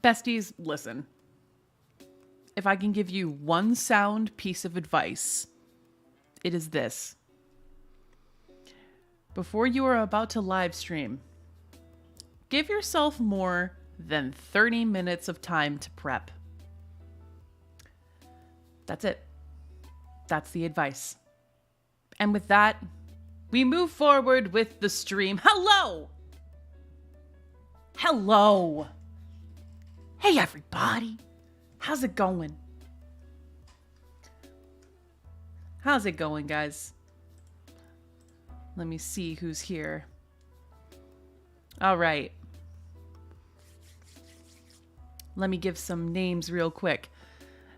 Besties, listen. If I can give you one sound piece of advice, it is this. Before you are about to live stream, give yourself more than 30 minutes of time to prep. That's it. That's the advice. And with that, we move forward with the stream. Hello! Hello! Hey, everybody! How's it going? How's it going, guys? Let me see who's here. All right. Let me give some names real quick.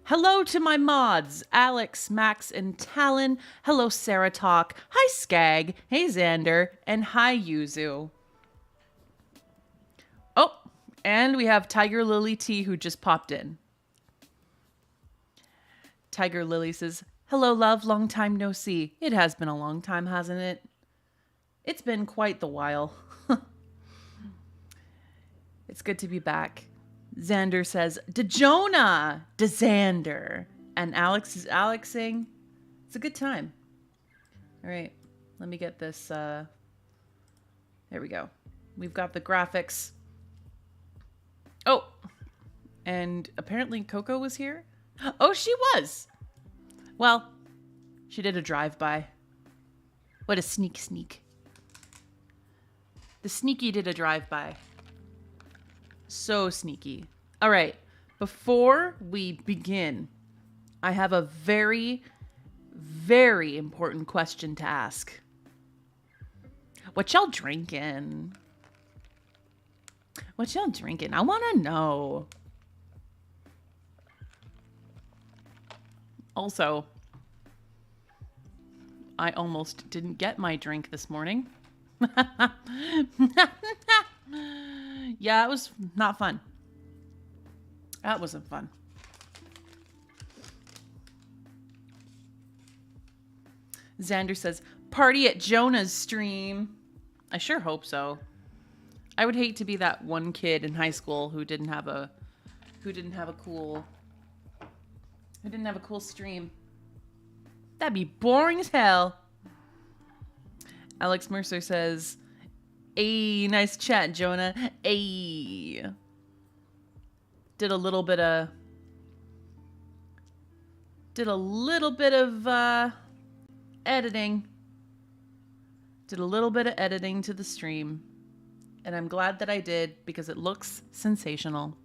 Hello to my mods, Alex, Max, and Talon. Hello, Sarah Talk. Hi, Skag. Hey, Xander. And hi, Yuzu. Oh, and we have Tiger Lily T who just popped in. Tiger Lily says, hello, love. Long time no see. It has been a long time, hasn't it? It's been quite the while. It's good to be back. Xander says, DeJonah, DeXander. And Alex is Alexing. It's a good time. All right. Let me get this. There we go. We've got the graphics. Oh. And apparently Coco was here. Oh, she was. Well, she did a drive-by. What a sneak. The sneaky did a drive-by. So sneaky. All right. Before we begin, I have a very, very important question to ask. What y'all drinking? What y'all drinking? I want to know. Also, I almost didn't get my drink this morning. Yeah, it was not fun. That wasn't fun. Xander says, party at Jonah's stream. I sure hope so. I would hate to be that one kid in high school who didn't have a cool stream. That'd be boring as hell. Alex Mercer says, "Ay, nice chat, Jonah. Ay." Did a little bit of editing. Did a little bit of editing to the stream. And I'm glad that I did because it looks sensational.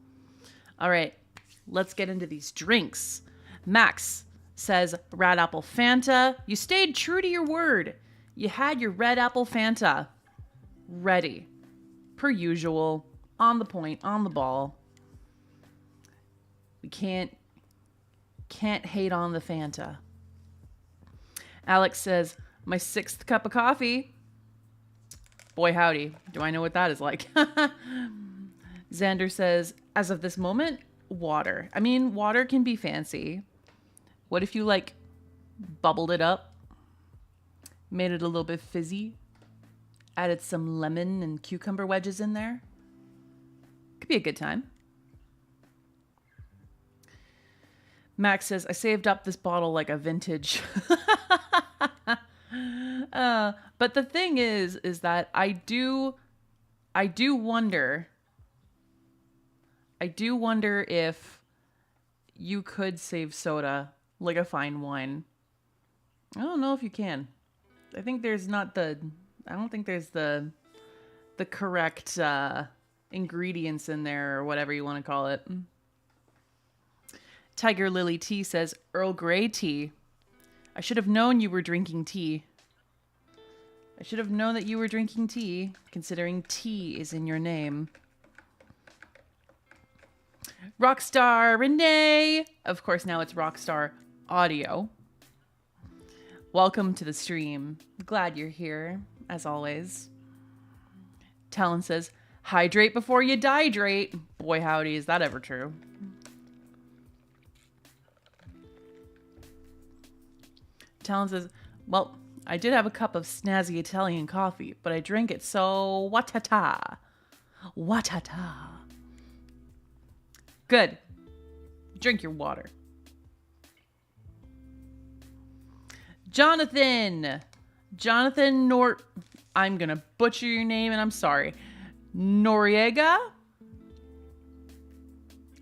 All right, let's get into these drinks. Max says, Red Apple Fanta. You stayed true to your word. You had your Red Apple Fanta ready. Per usual. On the point, on the ball. We can't hate on the Fanta. Alex says, my 6th cup of coffee. Boy, howdy. Do I know what that is like? Xander says, as of this moment, water. I mean, water can be fancy. What if you, bubbled it up? Made it a little bit fizzy? Added some lemon and cucumber wedges in there? Could be a good time. Max says, I saved up this bottle like a vintage. But the thing is that I do wonder if you could save soda like a fine wine. I don't know if you can. I don't think there's the correct ingredients in there or whatever you want to call it. Tiger Lily Tea says, Earl Grey tea. I should have known you were drinking tea. I should have known that you were drinking tea, considering tea is in your name. Rockstar Renee. Of course, now it's Rockstar Audio. Welcome to the stream. Glad you're here, as always. Talon says, hydrate before you dihydrate. Boy, howdy, is that ever true? Talon says, well, I did have a cup of snazzy Italian coffee, but I drank it so watata. Watata. Good. Drink your water. Jonathan I'm going to butcher your name and I'm sorry. Noriega?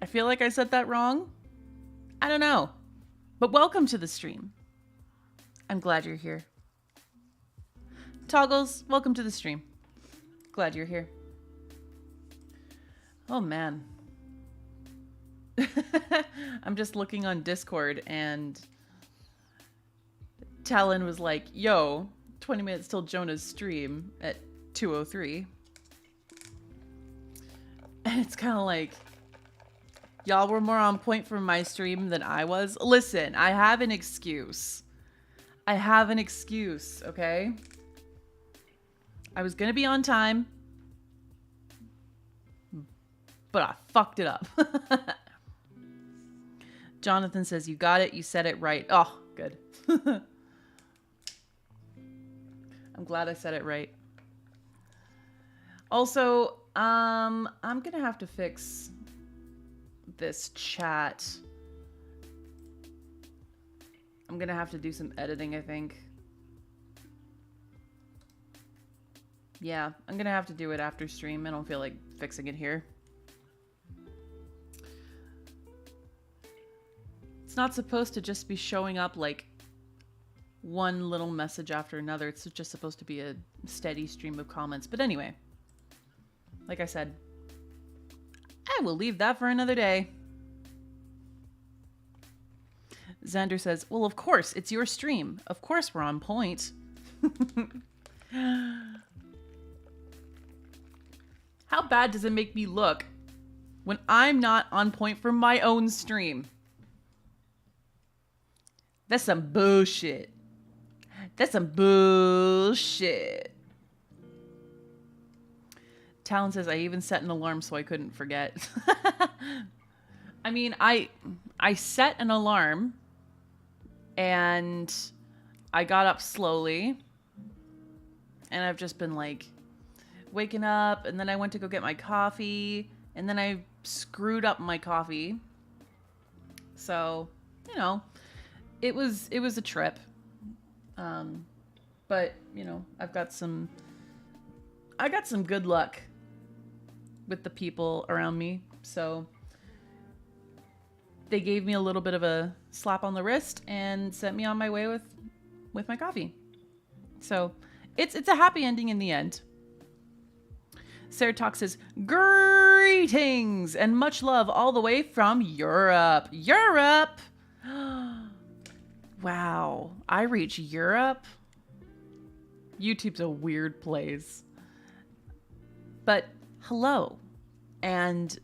I feel like I said that wrong. I don't know. But welcome to the stream. I'm glad you're here. Toggles, welcome to the stream. Glad you're here. Oh, man. I'm just looking on Discord and Talon was like, yo, 20 minutes till Jonah's stream at 2:03. And it's kind of like, y'all were more on point for my stream than I was. Listen, I have an excuse. Okay? I was gonna be on time, but I fucked it up. Jonathan says, you got it. You said it right. Oh, good. I'm glad I said it right. Also, I'm gonna have to fix this chat. I'm gonna have to do some editing, I think. Yeah, I'm gonna have to do it after stream. I don't feel like fixing it here. It's not supposed to just be showing up like one little message after another. It's just supposed to be a steady stream of comments. But anyway, like I said, I will leave that for another day. Xander says, well, of course, it's your stream. Of course we're on point. How bad does it make me look when I'm not on point for my own stream? That's some bullshit. That's some bullshit. Talon says, I even set an alarm so I couldn't forget. I mean, I set an alarm and I got up slowly and I've just been like waking up, and then I went to go get my coffee and then I screwed up my coffee. So, you know, it was a trip. But, you know, I got some good luck with the people around me. So they gave me a little bit of a slap on the wrist and sent me on my way with my coffee. So it's a happy ending in the end. Sarah Talk says, greetings and much love all the way from Europe. Europe! Wow, I reach Europe? YouTube's a weird place. But hello, and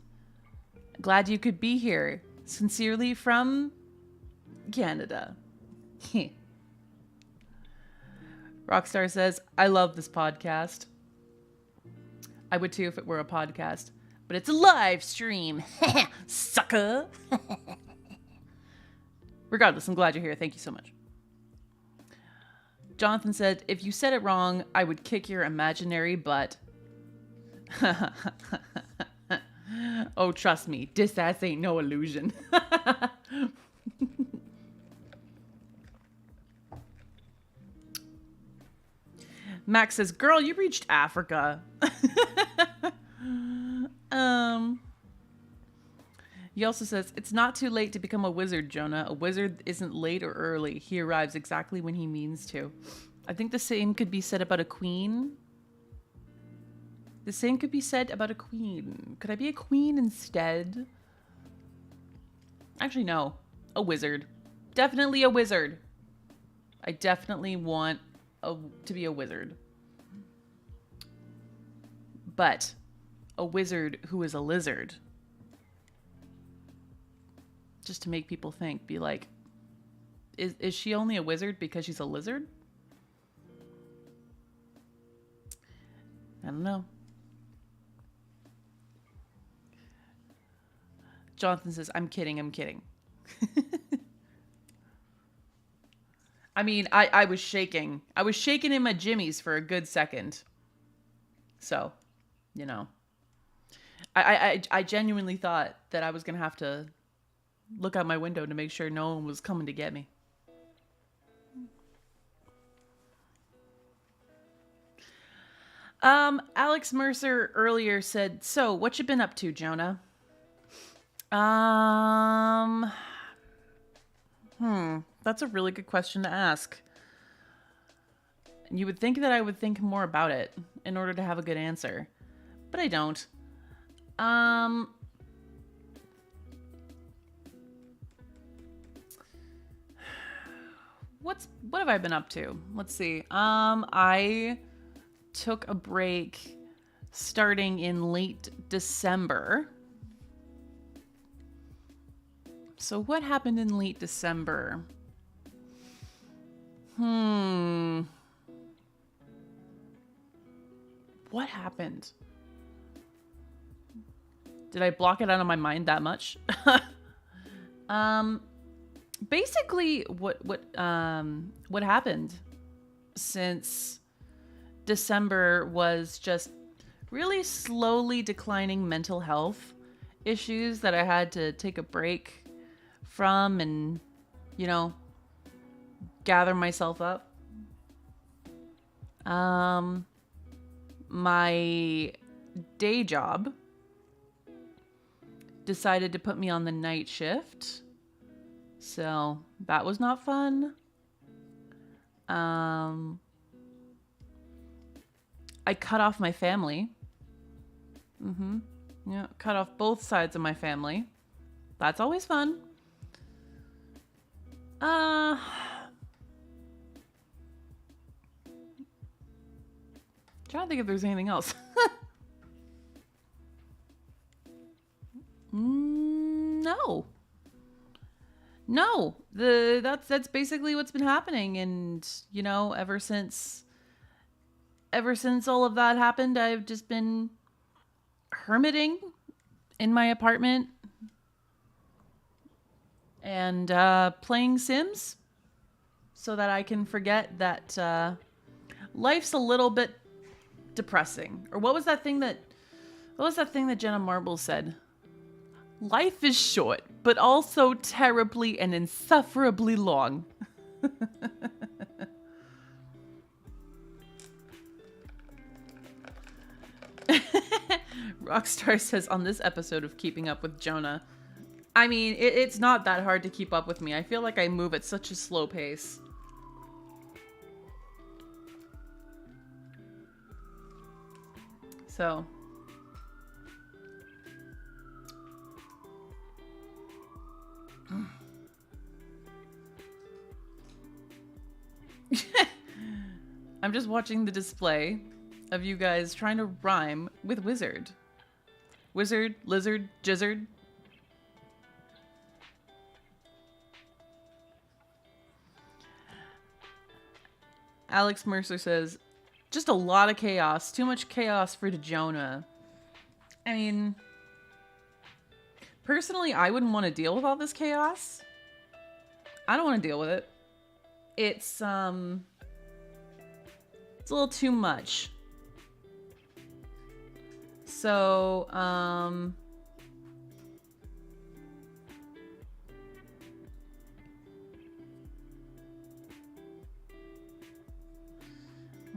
glad you could be here. Sincerely from Canada. Rockstar says, I love this podcast. I would too if it were a podcast, but it's a live stream. Sucker. Regardless, I'm glad you're here. Thank you so much. Jonathan said, if you said it wrong, I would kick your imaginary butt. Oh, trust me, this ass ain't no illusion. Max says, girl, you reached Africa. He also says, it's not too late to become a wizard, Jonah. A wizard isn't late or early. He arrives exactly when he means to. I think the same could be said about a queen. The same could be said about a queen. Could I be a queen instead? Actually, no. A wizard. Definitely a wizard. I definitely want to be a wizard. But a wizard who is a lizard. Just to make people think. Be like, is she only a wizard because she's a lizard? I don't know. Jonathan says, I'm kidding. I mean, I was shaking. I was shaking in my jimmies for a good second. So, you know. I genuinely thought that I was going to have to look out my window to make sure no one was coming to get me. Alex Mercer earlier said, "So, what you been up to, Jonah?" That's a really good question to ask. You would think that I would think more about it in order to have a good answer, but I don't. What have I been up to? Let's see. I took a break starting in late December. So what happened in late December? What happened? Did I block it out of my mind that much? Basically what happened since December was just really slowly declining mental health issues that I had to take a break from and, gather myself up. My day job decided to put me on the night shift. So that was not fun. I cut off my family. Yeah, cut off both sides of my family. That's always fun. Trying to think if there's anything else. No. That's basically what's been happening, and ever since all of that happened, I've just been hermiting in my apartment and playing Sims so that I can forget that life's a little bit depressing. Or what was that thing that Jenna Marbles said? Life is short, but also terribly and insufferably long. Rockstar says on this episode of Keeping Up with Jonah, I mean, it's not that hard to keep up with me. I feel like I move at such a slow pace. So... I'm just watching the display of you guys trying to rhyme with wizard. Wizard, lizard, jizzard. Alex Mercer says, just a lot of chaos. Too much chaos for Jonah. I mean, personally, I wouldn't want to deal with all this chaos. I don't want to deal with it. It's a little too much. So,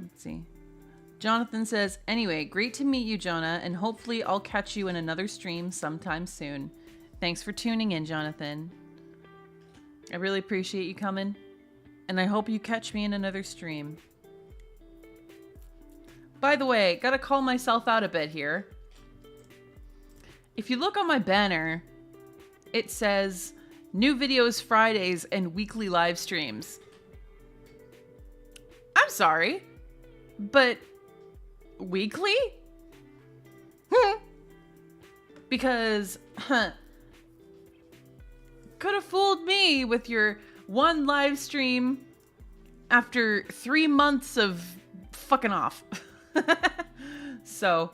let's see. Jonathan says, anyway, great to meet you, Jonah, and hopefully I'll catch you in another stream sometime soon. Thanks for tuning in, Jonathan. I really appreciate you coming, and I hope you catch me in another stream. By the way, gotta call myself out a bit here. If you look on my banner, it says new videos Fridays and weekly live streams. I'm sorry, but weekly? Because, could have fooled me with your one live stream after 3 months of fucking off. So,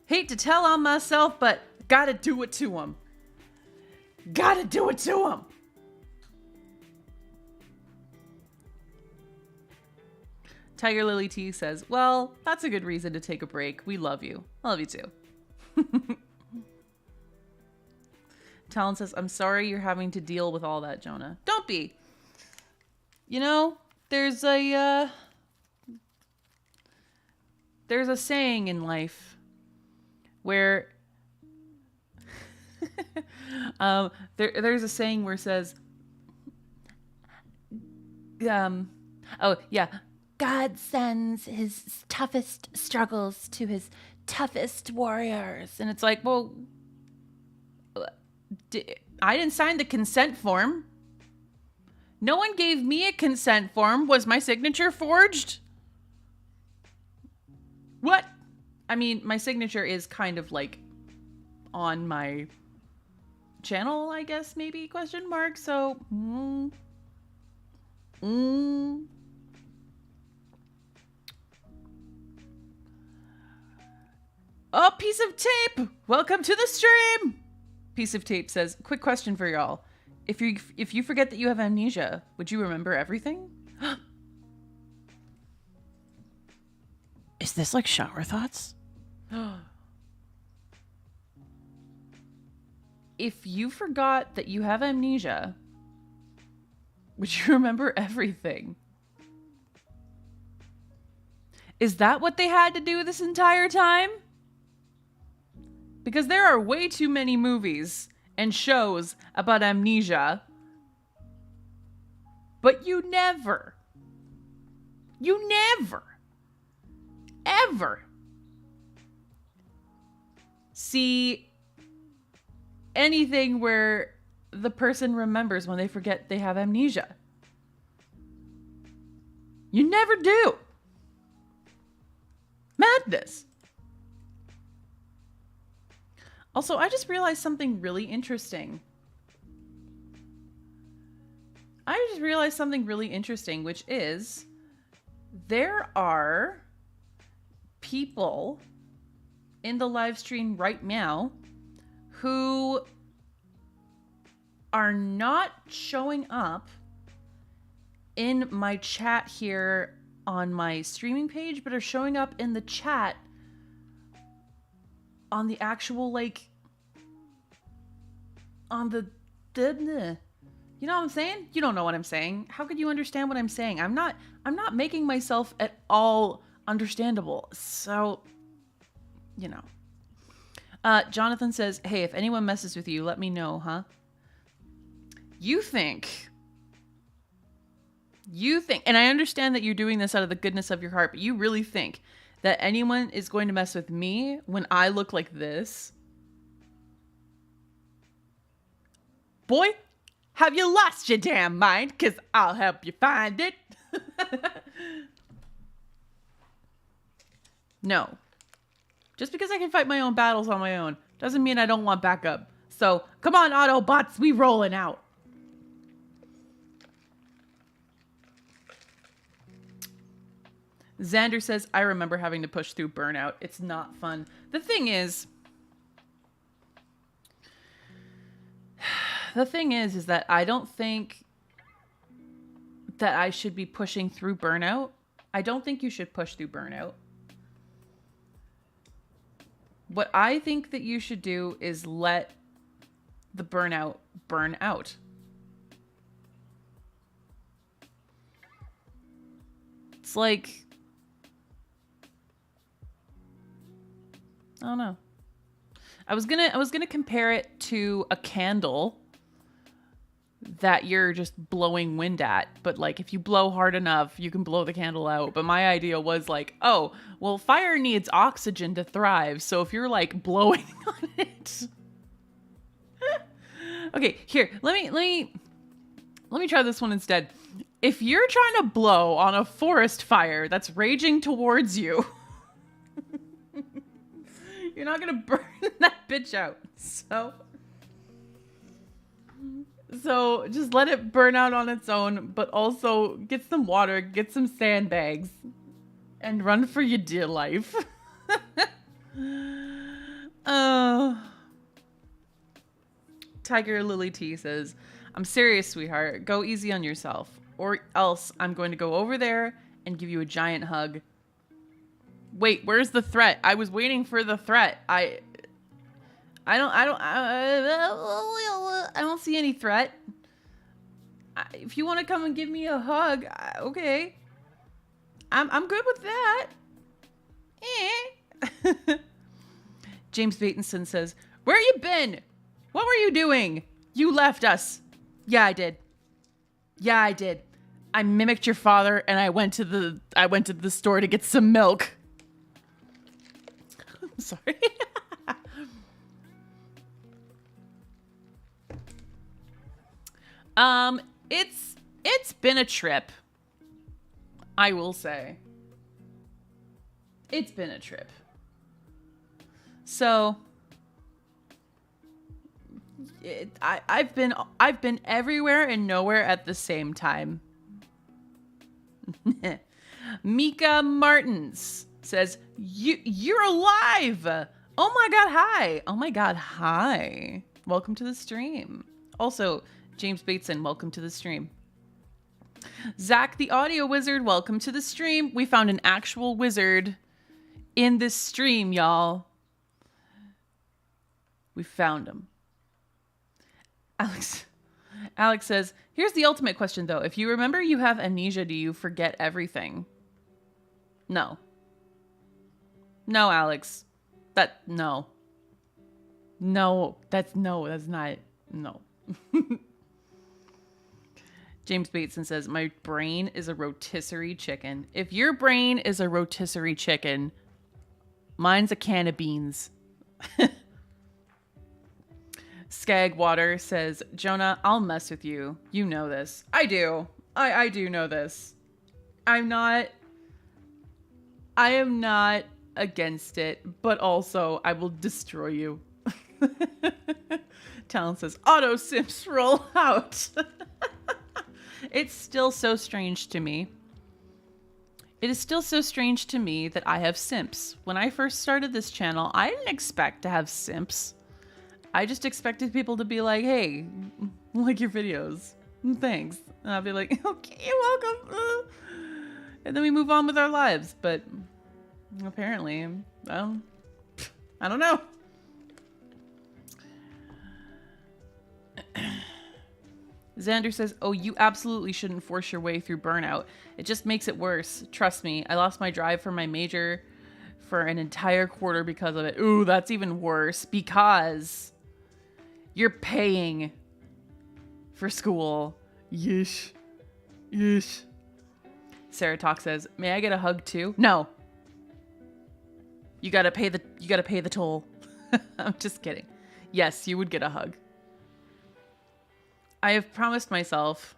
hate to tell on myself, but gotta do it to him. Gotta do it to him. Tiger Lily T says, well, that's a good reason to take a break. We love you. I love you too. Talon says, I'm sorry you're having to deal with all that, Jonah. Don't be. You know, there's a saying in life where there's a saying where it says, oh yeah, God sends his toughest struggles to his toughest warriors. And it's like, well, I didn't sign the consent form. No one gave me a consent form. Was my signature forged? What? I mean, my signature is kind of like on my channel, I guess, maybe, question mark. So, Oh, piece of tape. Welcome to the stream. Piece of tape says, quick question for y'all. If you forget that you have amnesia, would you remember everything? Is this like shower thoughts? If you forgot that you have amnesia, would you remember everything? Is that what they had to do this entire time? Because there are way too many movies and shows about amnesia, but you never, ever see anything where the person remembers when they forget they have amnesia. You never do. Madness. Also, I just realized something really interesting. Which is there are people in the live stream right now who are not showing up in my chat here on my streaming page, but are showing up in the chat on the actual, like, on the, you know what I'm saying? You don't know what I'm saying. How could you understand what I'm saying? I'm not making myself at all understandable. So, you know. Jonathan says, hey, if anyone messes with you, let me know, huh? You think, and I understand that you're doing this out of the goodness of your heart, but you really think that anyone is going to mess with me when I look like this? Boy, have you lost your damn mind? 'Cause I'll help you find it. No. Just because I can fight my own battles on my own doesn't mean I don't want backup. So, come on, Autobots, we rolling out. Xander says, I remember having to push through burnout. It's not fun. The thing is that I don't think that I should be pushing through burnout. I don't think you should push through burnout. What I think that you should do is let the burnout burn out. It's like, I don't know. I was gonna compare it to a candle that you're just blowing wind at, but like if you blow hard enough, you can blow the candle out. But my idea was like, oh, well, fire needs oxygen to thrive, so if you're like blowing on it. Okay, here, let me try this one instead. If you're trying to blow on a forest fire that's raging towards you, you're not gonna burn that bitch out. So just let it burn out on its own, but also get some water, get some sandbags, and run for your dear life. Tiger Lily T says, I'm serious, sweetheart. Go easy on yourself, or else I'm going to go over there and give you a giant hug. Wait, where's the threat? I was waiting for the threat. I don't see any threat. If you want to come and give me a hug, okay. I'm good with that. James Bateson says, "Where you been? What were you doing? You left us." Yeah, I did. I mimicked your father and I went to the store to get some milk. I'm sorry. It's been a trip. I will say. It's been a trip. So I've been everywhere and nowhere at the same time. Mika Martins says, You're alive! Oh my god, hi! Oh my god, hi! Welcome to the stream. Also, James Bateson, welcome to the stream. Zach the Audio Wizard, welcome to the stream. We found an actual wizard in this stream, y'all. We found him. Alex says, here's the ultimate question, though. If you remember you have amnesia, do you forget everything? No. No, Alex. No. No, that's not. No. James Bateson says, my brain is a rotisserie chicken. If your brain is a rotisserie chicken, mine's a can of beans. Skagwater says, Jonah, I'll mess with you. You know this. I do. I do know this. I am not against it, but also I will destroy you. Talon says, auto simps roll out. It's still so strange to me. It is still so strange to me that I have simps. When I first started this channel, I didn't expect to have simps. I just expected people to be like, hey, like your videos. Thanks. And I'll be like, okay, you're welcome. And then we move on with our lives. But apparently, I don't know. Xander says, oh, you absolutely shouldn't force your way through burnout. It just makes it worse. Trust me, I lost my drive for my major for an entire quarter because of it. Ooh, that's even worse because you're paying for school. Yeesh. Yeesh. Sarah Talk says, may I get a hug too? No. You gotta pay the toll. I'm just kidding. Yes, you would get a hug. I have promised myself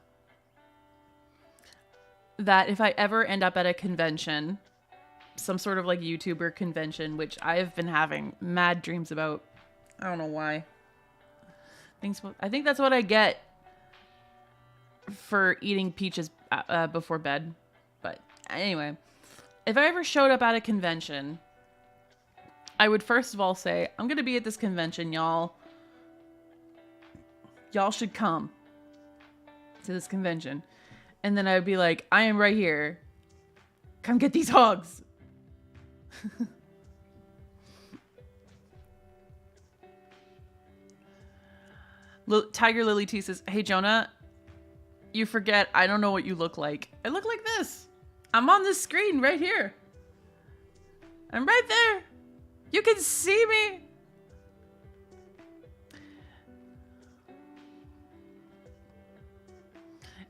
that if I ever end up at a convention, some sort of like YouTuber convention, which I have been having mad dreams about. I don't know why. I think that's what I get for eating peaches before bed. But anyway, if I ever showed up at a convention, I would first of all say, I'm going to be at this convention, y'all. Y'all should come to this convention. And then I would be like, I am right here. Come get these hogs. Tiger Lily T says, hey, Jonah, you forget I don't know what you look like. I look like this. I'm on this screen right here. I'm right there. You can see me.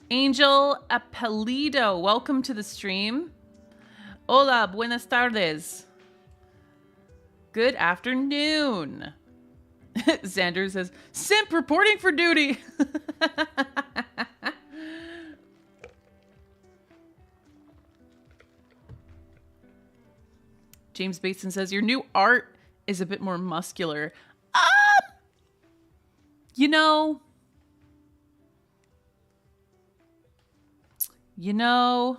Angel Apelido, welcome to the stream. Hola, buenas tardes. Good afternoon. Xander says, simp reporting for duty. James Bateson says, your new art is a bit more muscular. You know,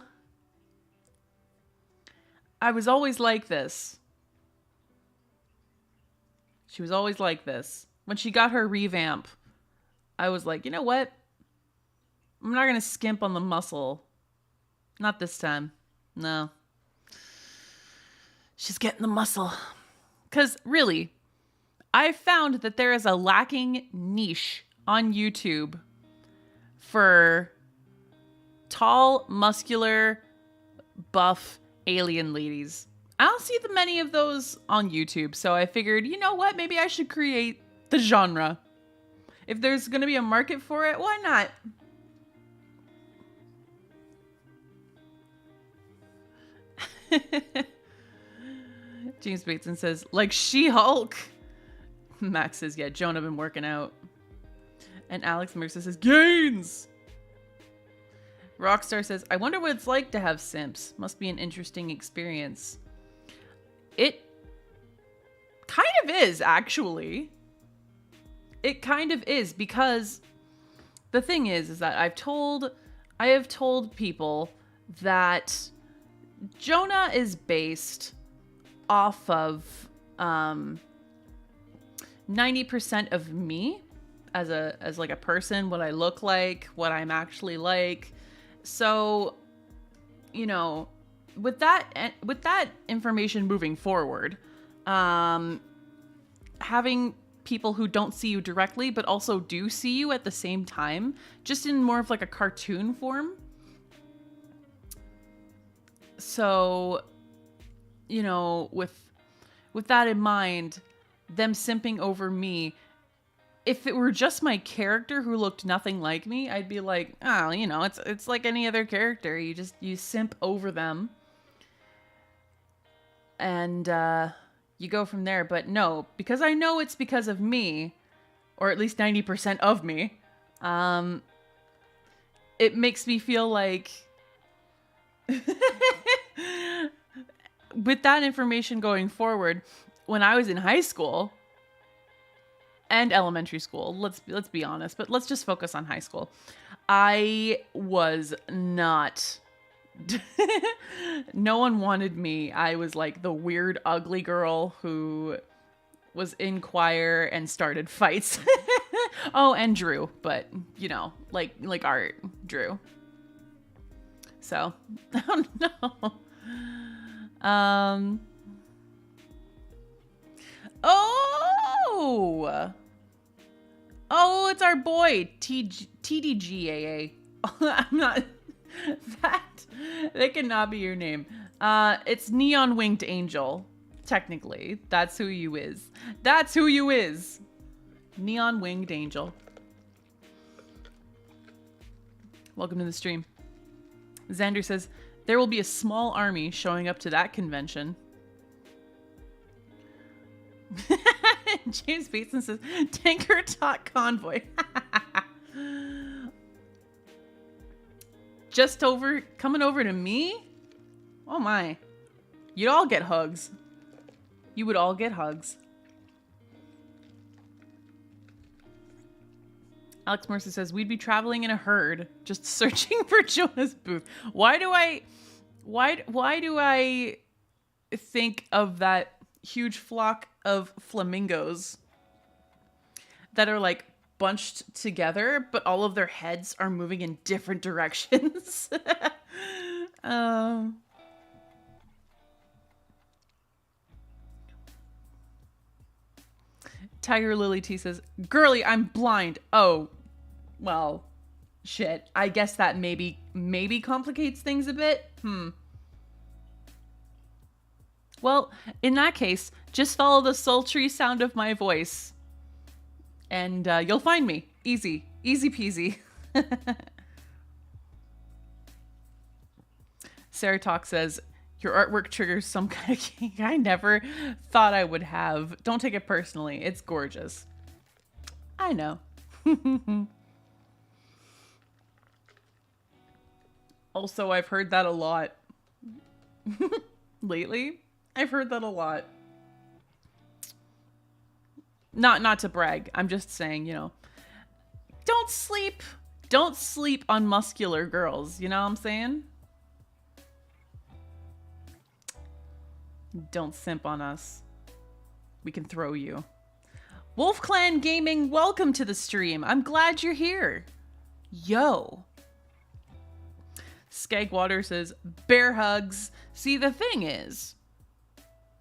I was always like this. She was always like this. When she got her revamp, I was like, you know what? I'm not going to skimp on the muscle. Not this time. No. She's getting the muscle. Because really, I found that there is a lacking niche on YouTube for tall, muscular, buff alien ladies. I don't see many of those on YouTube, so I figured, you know what? Maybe I should create the genre. If there's going to be a market for it, why not? James Bateson says, like She-Hulk. Max says, yeah, Jonah been working out. And Alex Mercer says, gains. Rockstar says, I wonder what it's like to have simps. Must be an interesting experience. It kind of is, actually. It kind of is, because the thing is that I have told people that Jonah is based off of 90% of me as like a person, what I look like, what I'm actually like. So, you know, with that information moving forward, having people who don't see you directly but also do see you at the same time, just in more of like a cartoon form. So, you know, with that in mind, them simping over me, if it were just my character who looked nothing like me, I'd be like, oh, you know, it's like any other character. You simp over them. And you go from there. But no, because I know it's because of me, or at least 90% of me, it makes me feel like with that information going forward, when I was in high school and elementary school, let's be honest, but let's just focus on high school. I was not no one wanted me. I was like the weird, ugly girl who was in choir and started fights. Oh, and Drew, but you know, like art, Drew. So, I don't know. Oh, it's our boy, TDGAA. I'm not, that cannot be your name. It's Neon Winged Angel, technically. That's who you is. That's who you is. Neon Winged Angel. Welcome to the stream. Xander says, there will be a small army showing up to that convention. James Bateson says, tanker talk convoy. Just coming over to me? Oh my. You'd all get hugs. You would all get hugs. Alex Mercer says, we'd be traveling in a herd, just searching for Jonah's booth. Why do I think of that huge flock of flamingos that are like bunched together, but all of their heads are moving in different directions? Tiger Lily T says, girly, I'm blind. Oh, well, shit. I guess that maybe complicates things a bit. Well, in that case, just follow the sultry sound of my voice and you'll find me. Easy peasy. Sarah Talk says, your artwork triggers some kind of kink I never thought I would have. Don't take it personally. It's gorgeous. I know. Also, I've heard that a lot. Lately, I've heard that a lot. Not to brag. I'm just saying, you know, don't sleep on muscular girls. You know what I'm saying? Don't simp on us. We can throw you. Wolf Clan Gaming, welcome to the stream. I'm glad you're here. Yo. Skagwater says, bear hugs. See, the thing is,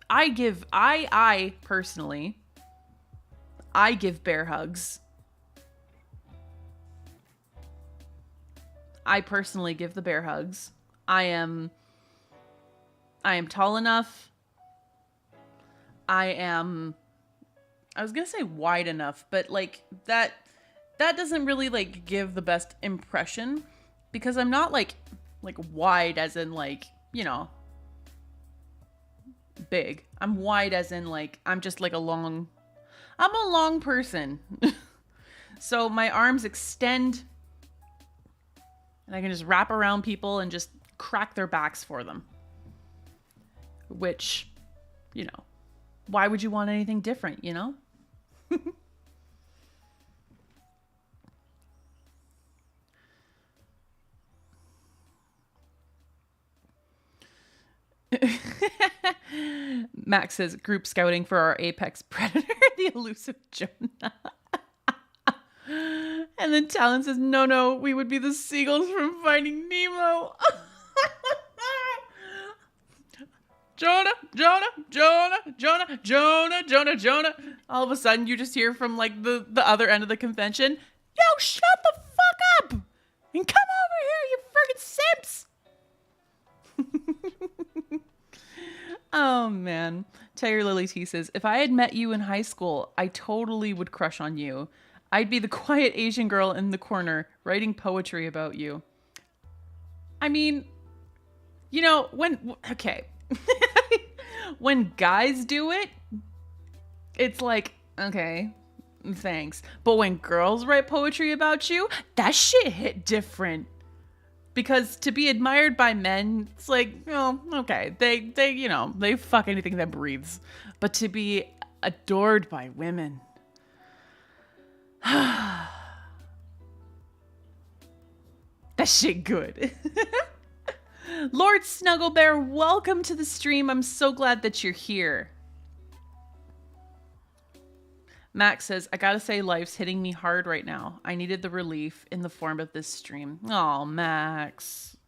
I personally, I give bear hugs. I personally give the bear hugs. I am tall enough. I was going to say wide enough, but like that doesn't really like give the best impression because I'm not like wide as in like, you know, big. I'm wide as in like I'm just like I'm a long person. So my arms extend and I can just wrap around people and just crack their backs for them. Which, you know, why would you want anything different, you know? Max says group scouting for our apex predator, the elusive Jonah. And then Talon says, no, we would be the seagulls from Finding Nemo. Jonah. All of a sudden, you just hear from like the other end of the convention, yo, shut the fuck up and come over here, you friggin' simps. Oh, man. Tiger Lily T says, if I had met you in high school, I totally would crush on you. I'd be the quiet Asian girl in the corner writing poetry about you. I mean, you know, okay. When guys do it, it's like, okay, thanks. But when girls write poetry about you, that shit hit different. Because to be admired by men, it's like, oh, okay, they you know, they fuck anything that breathes. But to be adored by women, that shit good. Lord Snugglebear, welcome to the stream. I'm so glad that you're here. Max says, I gotta say life's hitting me hard right now. I needed the relief in the form of this stream. Oh, Max.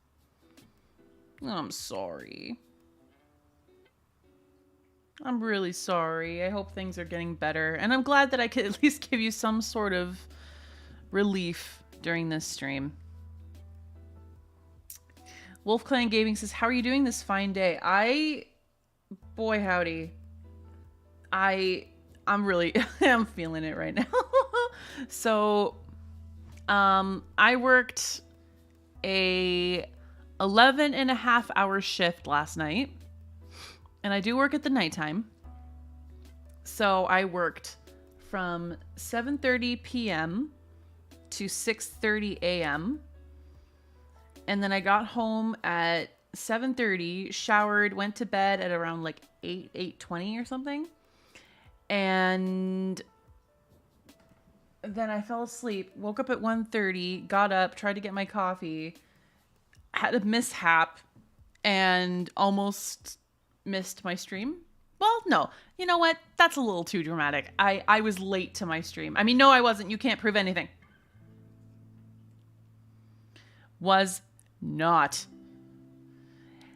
I'm sorry. I'm really sorry. I hope things are getting better. And I'm glad that I could at least give you some sort of relief during this stream. Wolf Clan Gaming says, how are you doing this fine day? Boy howdy. I'm really, I'm feeling it right now. So, I worked a 11.5-hour shift last night, and I do work at the nighttime. So I worked from 7:30 p.m. to 6:30 a.m. And then I got home at 7:30, showered, went to bed at around like 8:20 or something. And then I fell asleep, woke up at 1:30, got up, tried to get my coffee, had a mishap, and almost missed my stream. Well, no, you know what? That's a little too dramatic. I was late to my stream. I mean, no, I wasn't. You can't prove anything. Was not.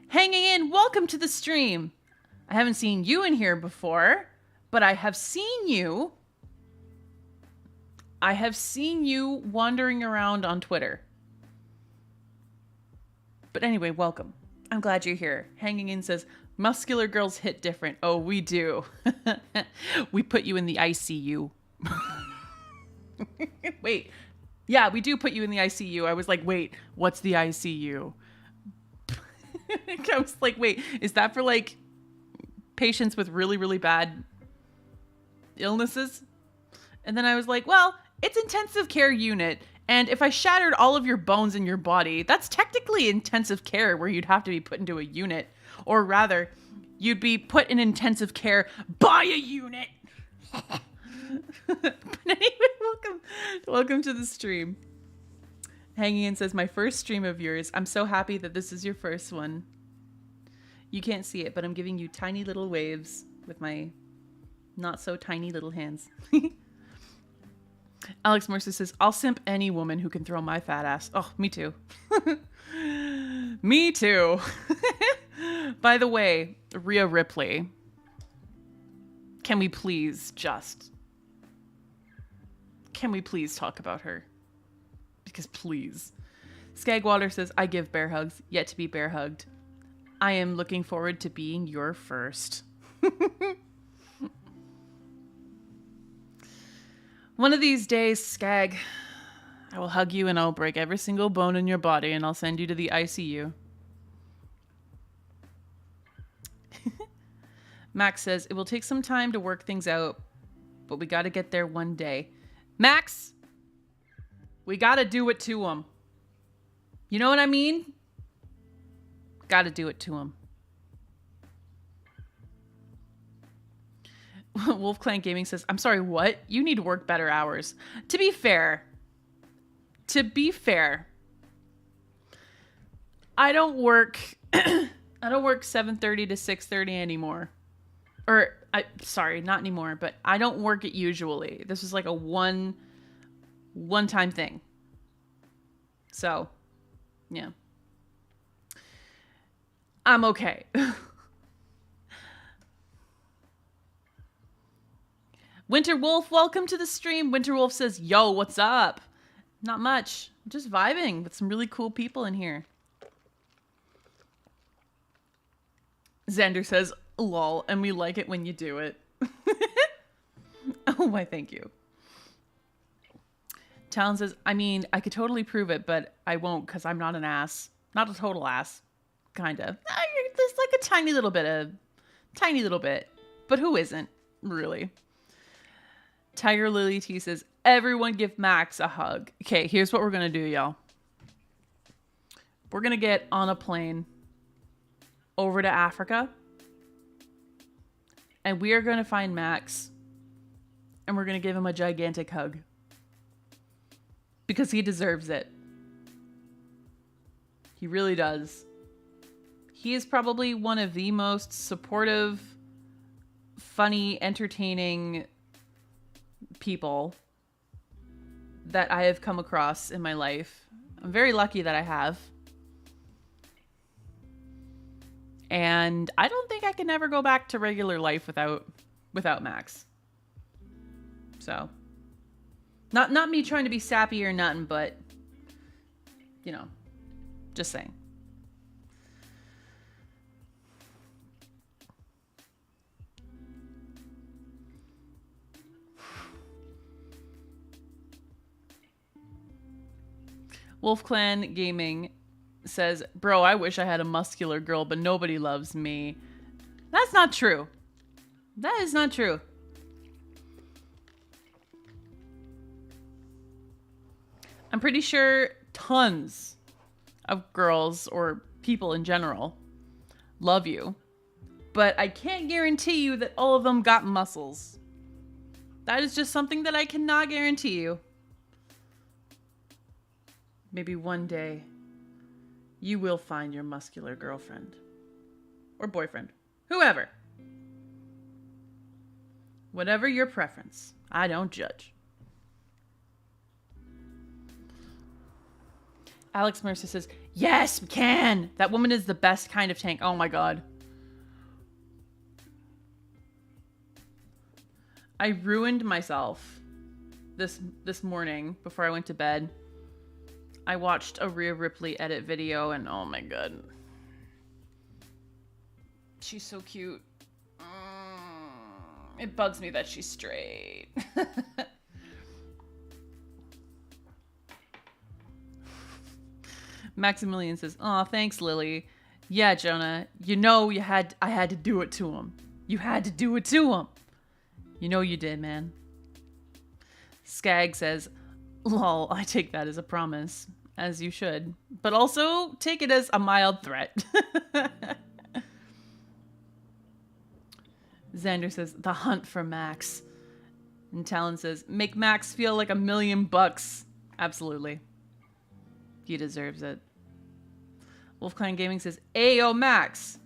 Hanging in, welcome to the stream. I haven't seen you in here before, but I have seen you. I have seen you wandering around on Twitter. But anyway, welcome. I'm glad you're here. Hanging in says, muscular girls hit different. Oh, we do. We put you in the ICU. Wait. Yeah, we do put you in the ICU. I was like, wait, what's the ICU? I was like, wait, is that for like patients with really, really bad illnesses? And then I was like, well, it's intensive care unit. And if I shattered all of your bones in your body, that's technically intensive care where you'd have to be put into a unit. Or rather, you'd be put in intensive care by a unit. But anyway, welcome to the stream. Hanging in says, my first stream of yours. I'm so happy that this is your first one. You can't see it, but I'm giving you tiny little waves with my not so tiny little hands. Alex Mercer says, I'll simp any woman who can throw my fat ass. Oh, me too. Me too. By the way, Rhea Ripley, can we please talk about her? Because please. Skagwater says, I give bear hugs, yet to be bear hugged. I am looking forward to being your first. One of these days, Skag, I will hug you and I'll break every single bone in your body and I'll send you to the ICU. Max says, it will take some time to work things out, but we got to get there one day. Max, we got to do it to him. You know what I mean? Got to do it to him. Wolf Clan Gaming says, I'm sorry, what? You need to work better hours. To be fair, I don't work 7:30 to 6:30 anymore. Sorry, not anymore, but I don't work it usually. This is like a one-time thing. So, yeah. I'm okay. Winter Wolf, welcome to the stream. Winter Wolf says, yo, what's up? Not much. I'm just vibing with some really cool people in here. Xander says, lol, and we like it when you do it. Oh, why, thank you. Talon says, I mean, I could totally prove it, but I won't because I'm not an ass. Not a total ass. Kind of. There's like a tiny little bit. But who isn't, really? Tiger Lily T says, everyone give Max a hug. Okay, here's what we're going to do, y'all. We're going to get on a plane over to Africa. And we are going to find Max. And we're going to give him a gigantic hug. Because he deserves it. He really does. He is probably one of the most supportive, funny, entertaining people that I have come across in my life. I'm very lucky that I have. And I don't think I can ever go back to regular life without Max. So, not me trying to be sappy or nothing, but you know, just saying. Wolf Clan Gaming says, bro, I wish I had a muscular girl, but nobody loves me. That's not true. That is not true. I'm pretty sure tons of girls or people in general love you, but I can't guarantee you that all of them got muscles. That is just something that I cannot guarantee you. Maybe one day you will find your muscular girlfriend or boyfriend, whoever. Whatever your preference, I don't judge. Alex Mercer says, yes, we can. That woman is the best kind of tank. Oh my God. I ruined myself this morning before I went to bed. I watched a Rhea Ripley edit video and oh my God. She's so cute. It bugs me that she's straight. Maximilian says, "Aw, thanks, Lily. Yeah, Jonah, you know I had to do it to him. You had to do it to him. You know you did, man." Skag says, "Lol, I take that as a promise, as you should. But also take it as a mild threat." Xander says, "The hunt for Max." And Talon says, "Make Max feel like $1,000,000. Absolutely. He deserves it. Wolfclan Gaming says, "Ayo, Max.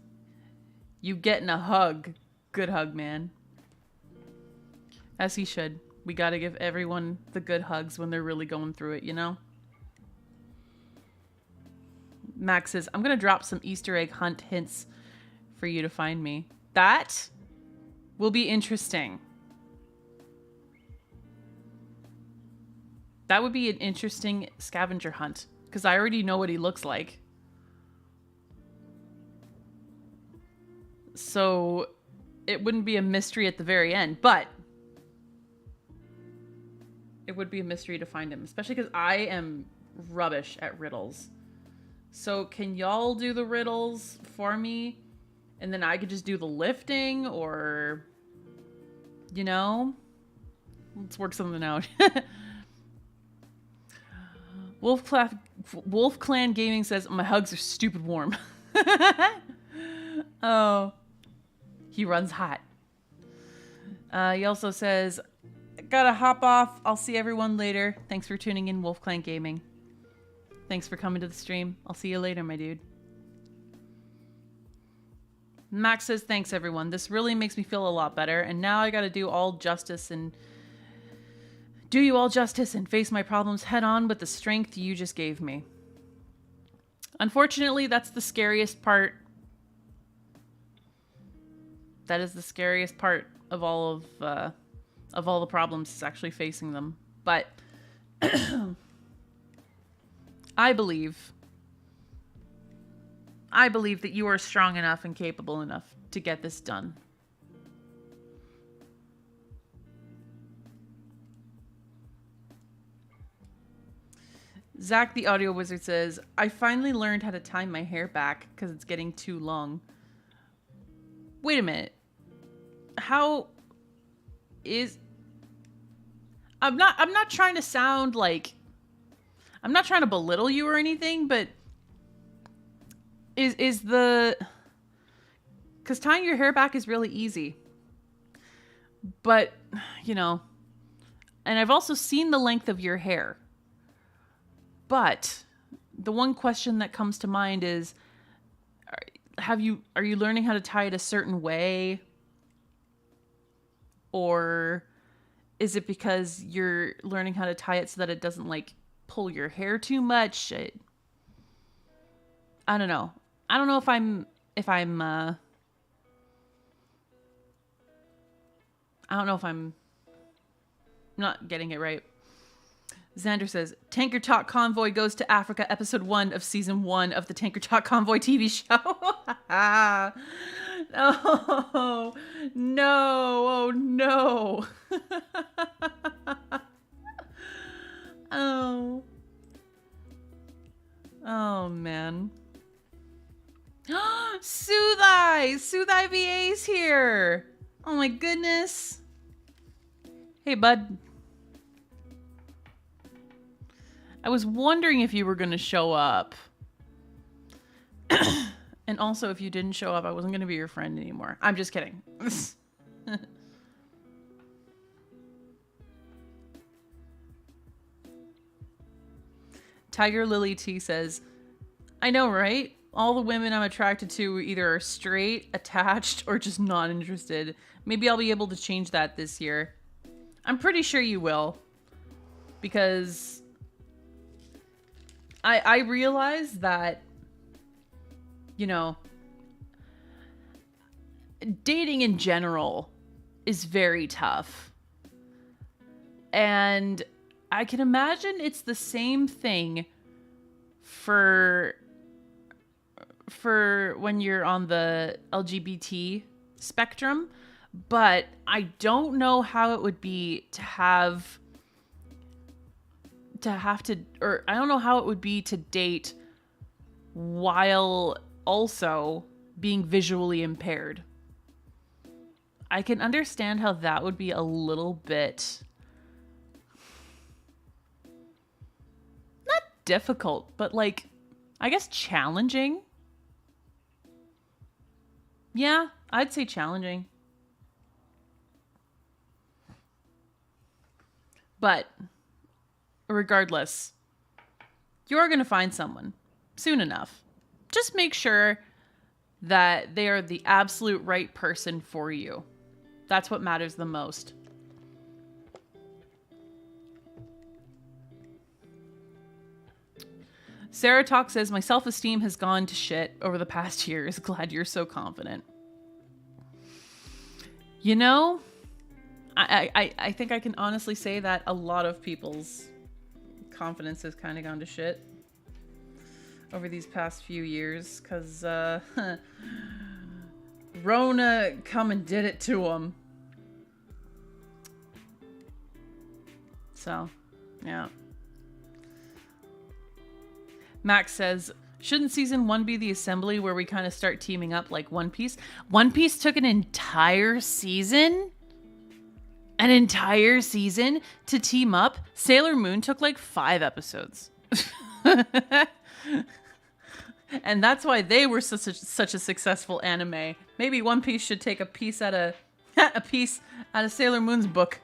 You getting a hug. Good hug, man." As he should. We gotta give everyone the good hugs when they're really going through it, you know? Max says, I'm going to drop some Easter egg hunt hints for you to find me. That will be interesting. That would be an interesting scavenger hunt, because I already know what he looks like. So it wouldn't be a mystery at the very end, but it would be a mystery to find him, especially because I am rubbish at riddles. So can y'all do the riddles for me? And then I could just do the lifting, or, you know, let's work something out. Wolf Clan Gaming says, my hugs are stupid warm. Oh, he runs hot. He also says, gotta hop off. I'll see everyone later. Thanks for tuning in, Wolf Clan Gaming. Thanks for coming to the stream. I'll see you later, my dude. Max says, thanks everyone. This really makes me feel a lot better. And now I gotta do you all justice and face my problems head on with the strength you just gave me. Unfortunately, that's the scariest part. That is the scariest part of all the problems, is actually facing them. But I believe that you are strong enough and capable enough to get this done. Zach the Audio Wizard says, I finally learned how to tie my hair back because it's getting too long. Wait a minute. How is... I'm not trying to sound like... I'm not trying to belittle you or anything, but... Is the... Because tying your hair back is really easy. But, you know... And I've also seen the length of your hair. But the one question that comes to mind is, are you learning how to tie it a certain way? Or is it because you're learning how to tie it so that it doesn't like pull your hair too much? I don't know. I don't know if I'm I don't know if I'm not getting it right. Xander says, Tanker Talk Convoy goes to Africa, episode 1 of season 1 of the Tanker Talk Convoy TV show. Oh, no. Oh, no. Oh. Oh, man. Soothai! Soothai VA's here! Oh, my goodness. Hey, bud. I was wondering if you were going to show up. And also, if you didn't show up, I wasn't going to be your friend anymore. I'm just kidding. Tiger Lily T says, I know, right? All the women I'm attracted to either are straight, attached, or just not interested. Maybe I'll be able to change that this year. I'm pretty sure you will. Because... I realize that, you know, dating in general is very tough. And I can imagine it's the same thing for when you're on the LGBT spectrum, but I don't know how it would be or I don't know how it would be to date while also being visually impaired. I can understand how that would be a little bit not difficult, but like, I guess challenging. Yeah, I'd say challenging. But regardless, you're going to find someone soon enough. Just make sure that they are the absolute right person for you. That's what matters the most. Sarah Talk says, my self-esteem has gone to shit over the past years. Glad you're so confident. You know, I think I can honestly say that a lot of people's confidence has kind of gone to shit over these past few years, because Rona come and did it to them. So, yeah. Max says, shouldn't season 1 be the assembly where we kind of start teaming up like One Piece? One Piece took an entire season? An entire season to team up? Sailor Moon took like 5 episodes. And that's why they were such a successful anime. Maybe One Piece should take a piece out of Sailor Moon's book.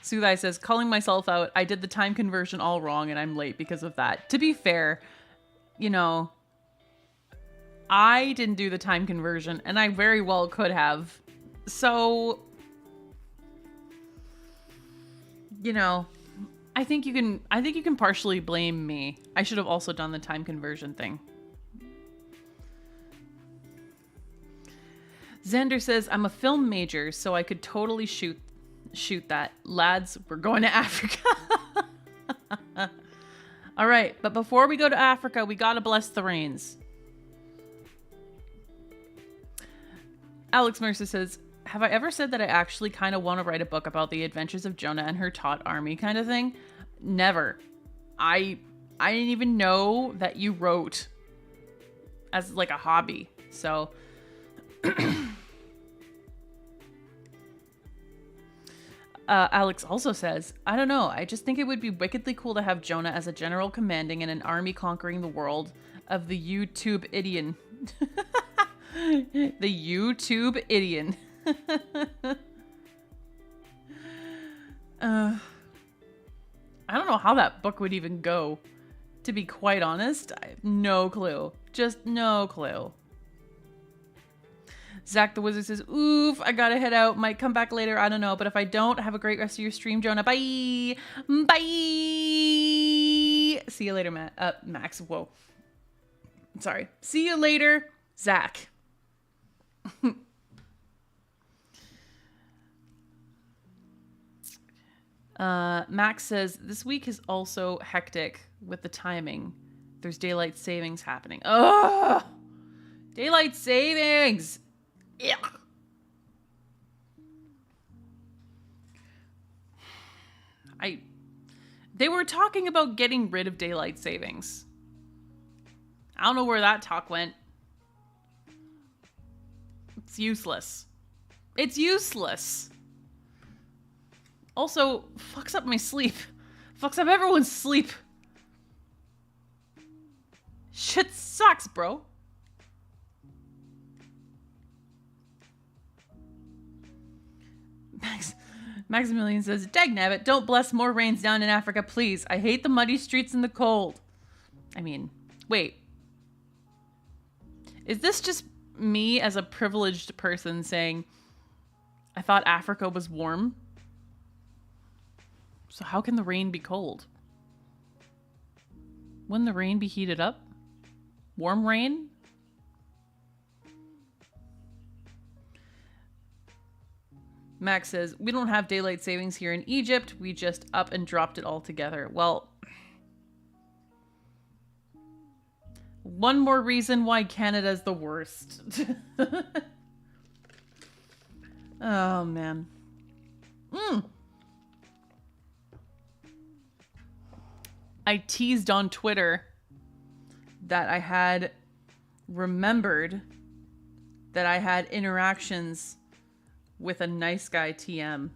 Sudai says, calling myself out, I did the time conversion all wrong and I'm late because of that. To be fair, you know, I didn't do the time conversion and I very well could have. So, you know, I think you can partially blame me. I should have also done the time conversion thing. Xander says, I'm a film major, so I could totally shoot that. Lads, we're going to Africa. All right, but before we go to Africa, we gotta bless the rains. Alex Mercer says, have I ever said that I actually kind of want to write a book about the adventures of Jonah and her taut army kind of thing? Never. I didn't even know that you wrote as like a hobby. So Alex also says, I don't know, I just think it would be wickedly cool to have Jonah as a general commanding in an army conquering the world of the YouTube Idian. The YouTube Idian. I don't know how that book would even go. To be quite honest, I have no clue. Just no clue. Zach the Wizard says, oof, I gotta head out. Might come back later. I don't know. But if I don't, have a great rest of your stream, Jonah. Bye. Bye. See you later, Max. Whoa. Sorry. See you later, Zach. Max says, this week is also hectic with the timing. There's daylight savings happening. Oh, daylight savings. Yeah. They were talking about getting rid of daylight savings. I don't know where that talk went. It's useless. It's useless. Also, fucks up my sleep. Fucks up everyone's sleep. Shit sucks, bro. Maximilian says, Dagnabbit, don't bless more rains down in Africa, please. I hate the muddy streets and the cold. I mean, wait. Is this just me as a privileged person saying, I thought Africa was warm? So how can the rain be cold? Wouldn't the rain be heated up? Warm rain? Max says, we don't have daylight savings here in Egypt. We just up and dropped it altogether. Well, one more reason why Canada's the worst. Oh, man. I teased on Twitter that I had remembered that I had interactions with a nice guy TM.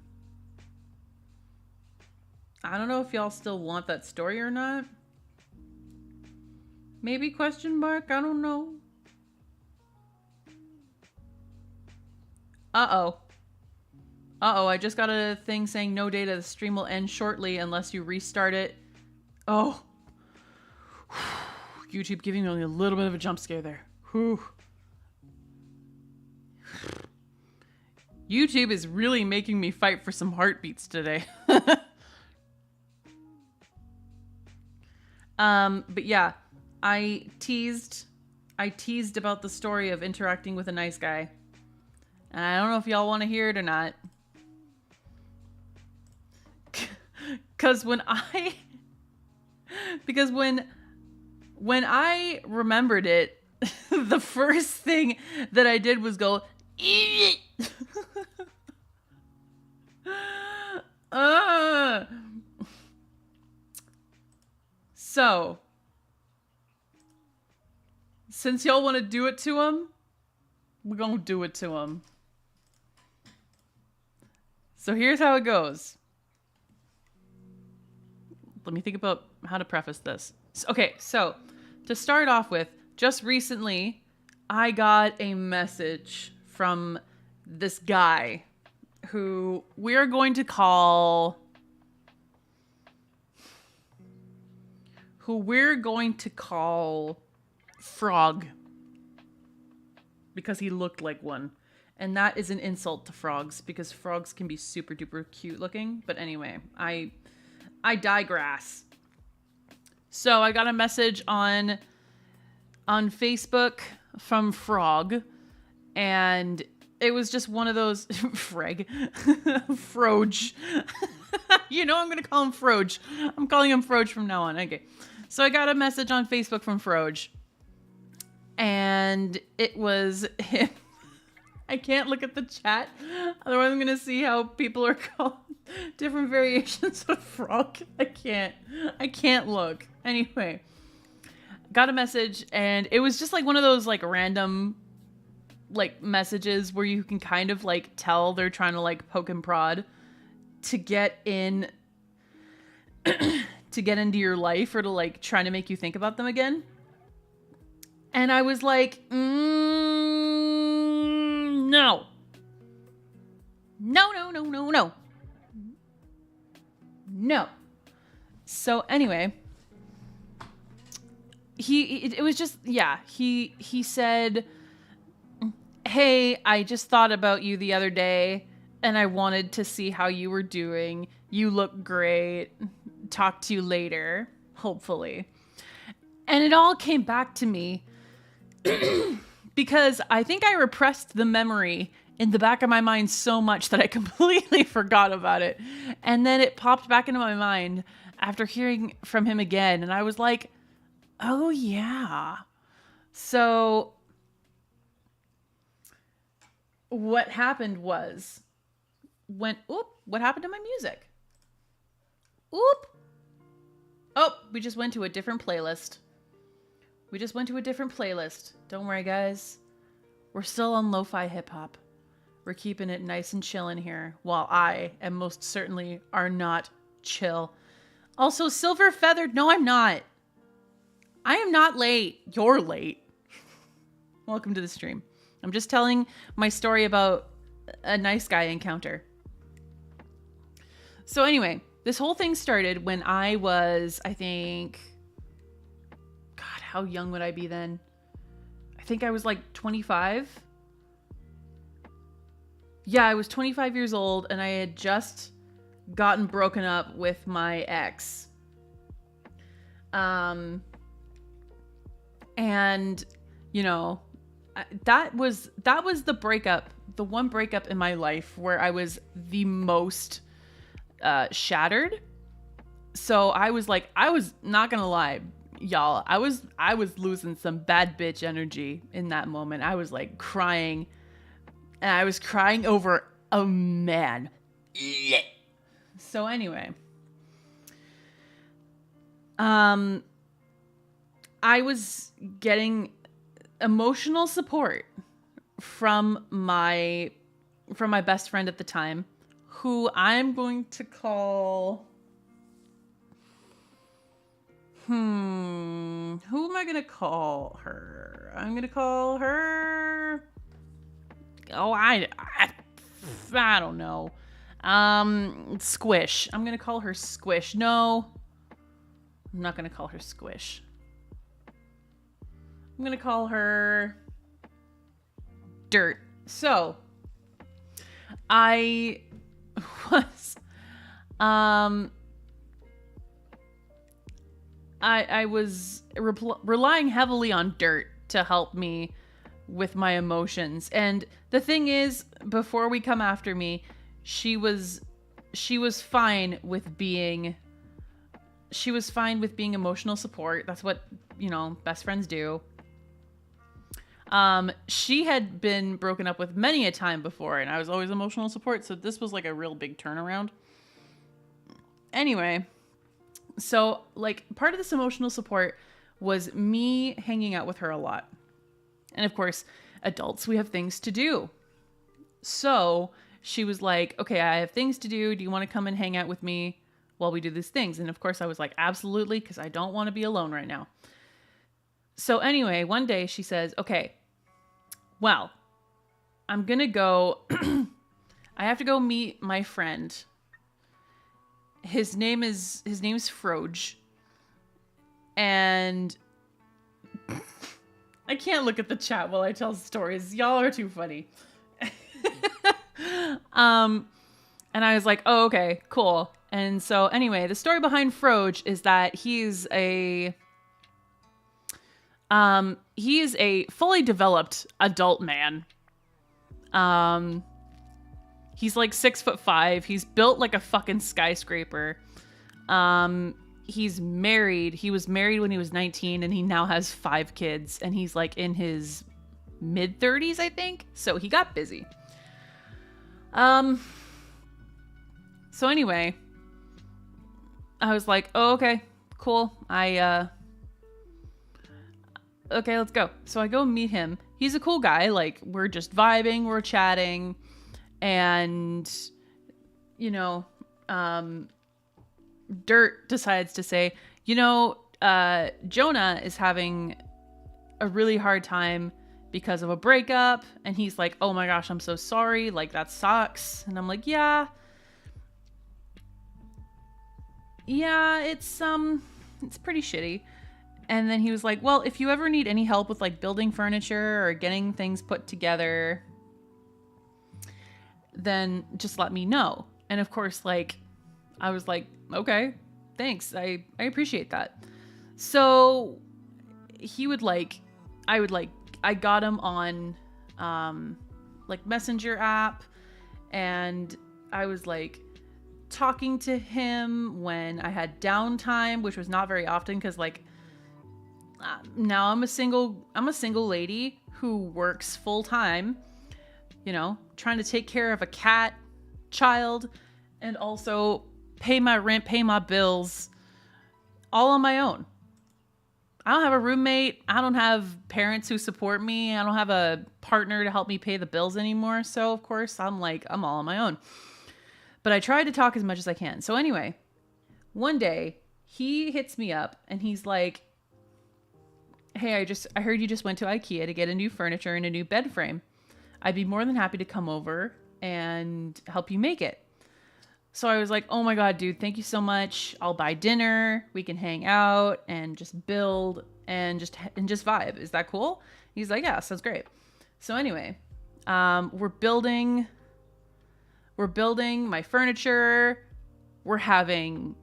I don't know if y'all still want that story or not. Maybe question mark? I don't know. Uh-oh. Uh-oh, I just got a thing saying no data. The stream will end shortly unless you restart it. Oh. YouTube giving me only a little bit of a jump scare there. Whew. YouTube is really making me fight for some heartbeats today. But yeah, I teased about the story of interacting with a nice guy. And I don't know if y'all want to hear it or not. Because when I remembered it, the first thing that I did was go, So, since y'all want to do it to him, we're going to do it to him. So here's how it goes. Let me think about how to preface this. Okay, so to start off with, just recently, I got a message from this guy who we're going to call Frog, because he looked like one. And that is an insult to frogs, because frogs can be super duper cute looking. But anyway, I digress. So I got a message on Facebook from Frog, and it was just one of those Freg. Froge. You know I'm gonna call him Froge. I'm calling him Froge from now on. Okay. So I got a message on Facebook from Froge, and it was him. I can't look at the chat, otherwise I'm gonna see how people are called different variations of frog. I can't look. Anyway, got a message, and it was just like one of those like random like messages where you can kind of like tell they're trying to like poke and prod to get in to get into your life, or to like try to make you think about them again. And I was like, no. No. So anyway, it was just, yeah, he said, hey, I just thought about you the other day and I wanted to see how you were doing. You look great. Talk to you later, hopefully. And it all came back to me because I think I repressed the memory in the back of my mind so much that I completely forgot about it. And then it popped back into my mind after hearing from him again. And I was like, oh yeah. So what happened was what happened to my music? Oh, we just went to a different playlist. Don't worry, guys. We're still on lo-fi hip-hop. We're keeping it nice and chill in here, while I am most certainly are not chill. Also, Silver Feathered, no, I'm not. I am not late. You're late. Welcome to the stream. I'm just telling my story about a nice guy encounter. So anyway, this whole thing started when I was, I think... God, how young would I be then? I think I was like 25. Yeah, I was 25 years old and I had just gotten broken up with my ex. And, you know, that was the breakup, the one breakup in my life where I was the most shattered. So I was not gonna lie, y'all, I was losing some bad bitch energy in that moment. I was like crying, and I was crying over a man. So anyway, I was getting emotional support from my best friend at the time, who I'm going to call... Who am I going to call her? I'm going to call her... Oh, I don't know. Squish. I'm going to call her Squish. No, I'm not going to call her Squish. I'm going to call her Dirt. So, I was, I was relying heavily on Dirt to help me with my emotions. And the thing is, before we come after me, she was fine with being emotional support. That's what, best friends do. She had been broken up with many a time before, and I was always emotional support, so this was like a real big turnaround. Anyway, so like part of this emotional support was me hanging out with her a lot. And of course, adults, we have things to do. So she was like, okay, I have things to do. Do you want to come and hang out with me while we do these things? And of course I was like, absolutely, because I don't want to be alone right now. So anyway, one day she says, okay, well, I'm going to go, I have to go meet my friend. His name's Froge. And I can't look at the chat while I tell stories. Y'all are too funny. And I was like, oh, okay, cool. And so anyway, the story behind Froge is that he's a fully developed adult man. He's like 6'5". He's built like a fucking skyscraper. He's married. He was married when he was 19 and he now has 5 kids and he's like in his mid 30s, I think. So he got busy. So anyway, I was like, oh, okay, cool. Okay, let's go. So I go meet him. He's a cool guy. Like, we're just vibing, we're chatting, and, Dirt decides to say, Jonah is having a really hard time because of a breakup. And he's like, oh my gosh, I'm so sorry. Like, that sucks. And I'm like, yeah, it's pretty shitty. And then he was like, well, if you ever need any help with like building furniture or getting things put together, then just let me know. And of course, like, I was like, okay, thanks. I appreciate that. So I got him on, like Messenger app, and I was like talking to him when I had downtime, which was not very often. 'Cause like, now I'm a single lady who works full time, trying to take care of a cat, child, and also pay my rent, pay my bills, all on my own. I don't have a roommate. I don't have parents who support me. I don't have a partner to help me pay the bills anymore. So of course I'm all on my own. But I try to talk as much as I can. So anyway, one day he hits me up and he's like, hey, I heard you just went to IKEA to get a new furniture and a new bed frame. I'd be more than happy to come over and help you make it. So I was like, oh my God, dude, thank you so much. I'll buy dinner. We can hang out and just build and just vibe. Is that cool? He's like, yeah, sounds great. So anyway, we're building my furniture. We're having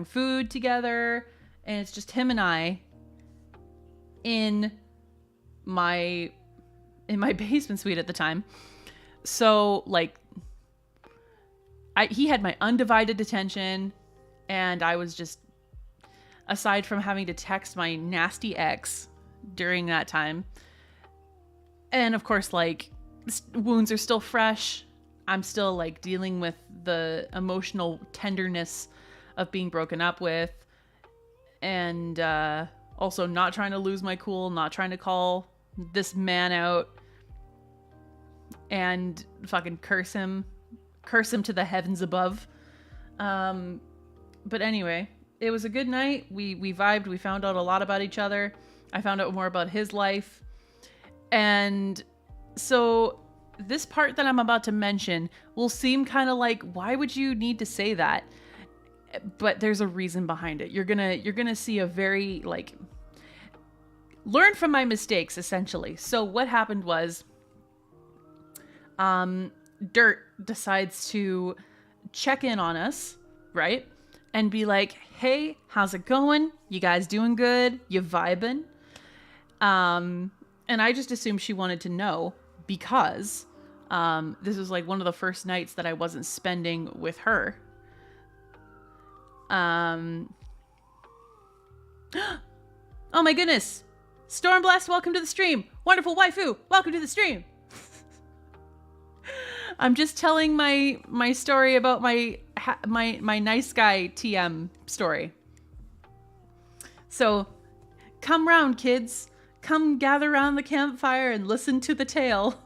food together, and it's just him and I in my basement suite at the time. So like, he had my undivided attention, and I was just, aside from having to text my nasty ex during that time, and of course, like, wounds are still fresh. I'm still like dealing with the emotional tenderness of being broken up with, and also not trying to lose my cool, not trying to call this man out and fucking curse him to the heavens above. But anyway, it was a good night. We vibed. We found out a lot about each other. I found out more about his life. And so this part that I'm about to mention will seem kind of like, why would you need to say that? But there's a reason behind it. You're gonna see a very, like, learn from my mistakes, essentially. So what happened was, Dirt decides to check in on us, right? and be like, hey, how's it going? You guys doing good? You vibing? And I just assumed she wanted to know because this was like one of the first nights that I wasn't spending with her. Oh my goodness. Stormblast, welcome to the stream. Wonderful waifu, welcome to the stream. I'm just telling my story about my nice guy TM story. So, come round, kids. Come gather around the campfire and listen to the tale.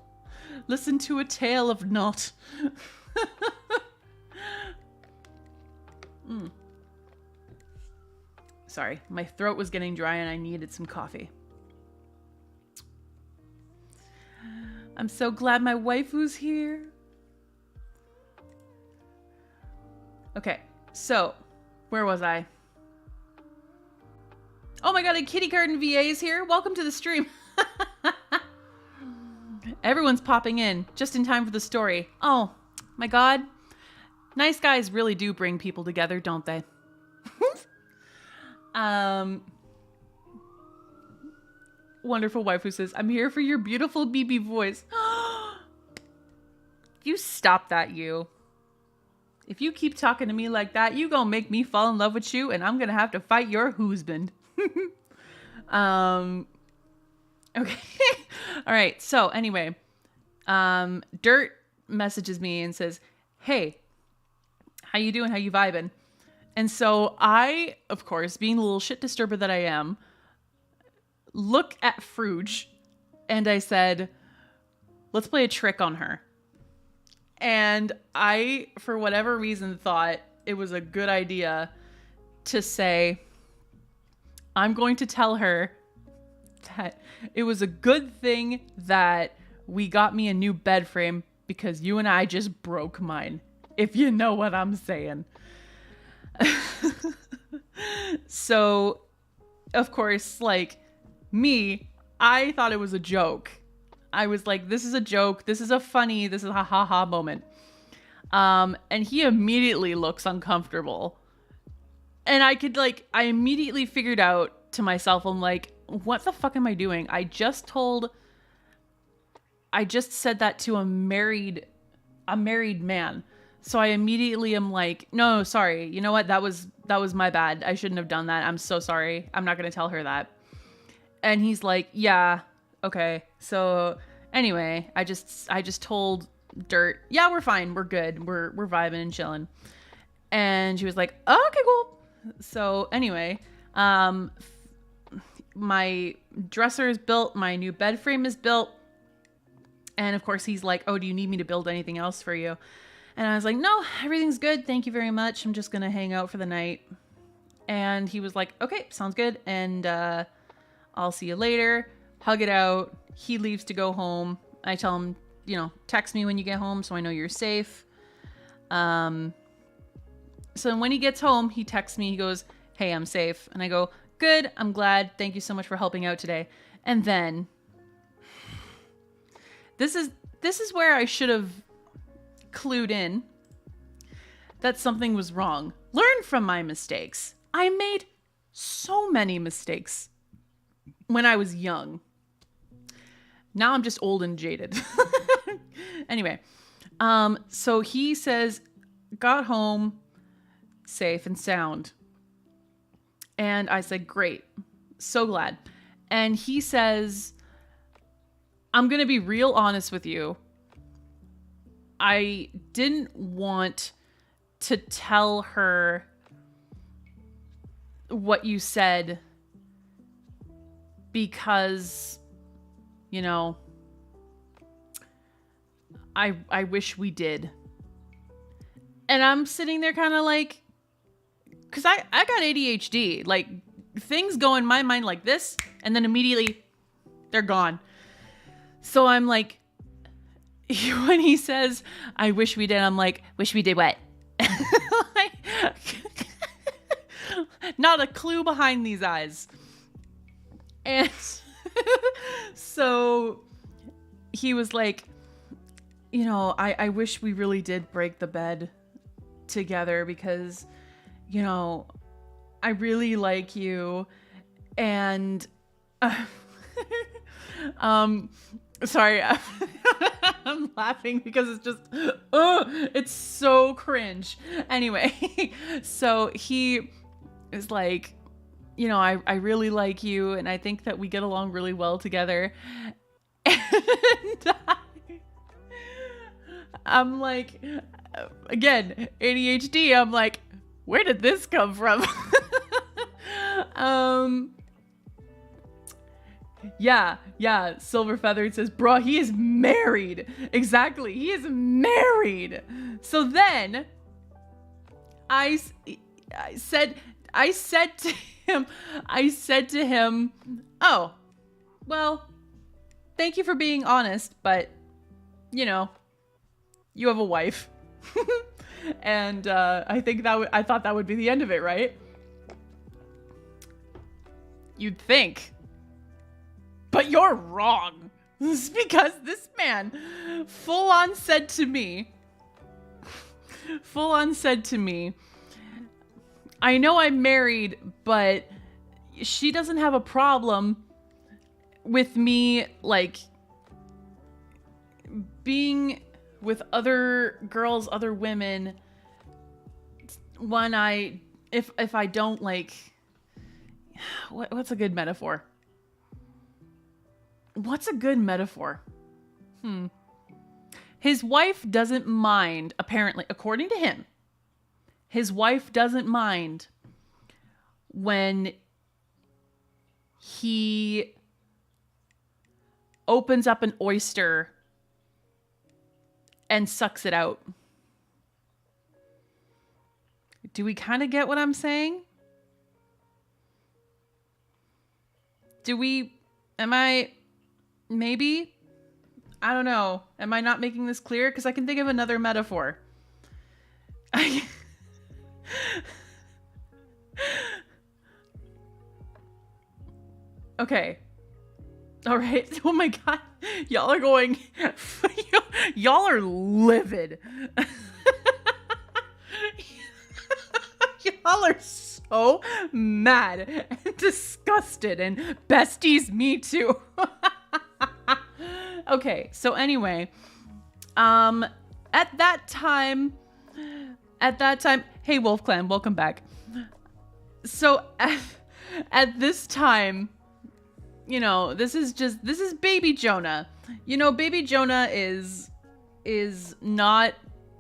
Listen to a tale of not. Sorry, my throat was getting dry and I needed some coffee. I'm so glad my waifu's here. Okay, so where was I? Oh my god, a kitty garden VA is here. Welcome to the stream. Everyone's popping in just in time for the story. Oh my god. Nice guys really do bring people together, don't they? Wonderful waifu says, I'm here for your beautiful BB voice. You stop that, you. If you keep talking to me like that, you gonna make me fall in love with you and I'm gonna have to fight your husband. Okay. All right. So anyway, Dirt messages me and says, hey, how you doing? How you vibing? And so I, of course, being the little shit disturber that I am, look at Fruge and I said, let's play a trick on her. And I, for whatever reason, thought it was a good idea to say, I'm going to tell her that it was a good thing that we got me a new bed frame because you and I just broke mine, if you know what I'm saying. So, of course, like me, I thought it was a joke. I was like, this is a joke. This is a ha-ha-ha moment. And he immediately looks uncomfortable. And I immediately figured out to myself, I'm like, what the fuck am I doing? I just said that to a married man. So I immediately am like, no, sorry. You know what? That was my bad. I shouldn't have done that. I'm so sorry. I'm not going to tell her that. And he's like, yeah, okay. So anyway, I just told Dirt, yeah, we're fine. We're good. We're vibing and chilling. And she was like, oh, okay, cool. So anyway, my dresser is built. My new bed frame is built. And of course he's like, oh, do you need me to build anything else for you? And I was like, no, everything's good. Thank you very much. I'm just going to hang out for the night. And he was like, okay, sounds good. And I'll see you later. Hug it out. He leaves to go home. I tell him, text me when you get home so I know you're safe. So when he gets home, he texts me. He goes, hey, I'm safe. And I go, good. I'm glad. Thank you so much for helping out today. And then this is where I should have clued in that something was wrong. Learn from my mistakes. I made so many mistakes when I was young. Now I'm just old and jaded. Anyway, so he says, got home safe and sound. And I said, great. So glad. And he says, I'm going to be real honest with you. I didn't want to tell her what you said because, I wish we did. And I'm sitting there kind of like, because I got ADHD. Like, things go in my mind like this, and then immediately they're gone. So I'm like, when he says, I wish we did, I'm like, wish we did what? Not a clue behind these eyes. And so he was like, I wish we really did break the bed together because, you know, I really like you. And, sorry, I'm laughing because it's just, it's so cringe. Anyway, so he is like, you know, I really like you, and I think that we get along really well together. And I'm like, again, ADHD, I'm like, where did this come from? Yeah, Silver Feathered says, bruh, he is married. Exactly, he is married. So then, I said to him, oh, well, thank you for being honest, but, you know, you have a wife. And I think I thought that would be the end of it, right? You'd think. But you're wrong. This is because this man full on said to me, I know I'm married, but she doesn't have a problem with me, like, being with other girls, other women, when if I don't, like, what's a good metaphor? What's a good metaphor? His wife doesn't mind, apparently, according to him. His wife doesn't mind when he opens up an oyster and sucks it out. Do we kind of get what I'm saying? Maybe? I don't know. Am I not making this clear? Because I can think of another metaphor. Okay. All right. Oh my God. Y'all are going... Y'all are livid. Y'all are so mad and disgusted, and besties, me too. Okay, so anyway, at that time, hey Wolf Clan, welcome back. So at this time, you know, this is baby Jonah. You know, baby Jonah is not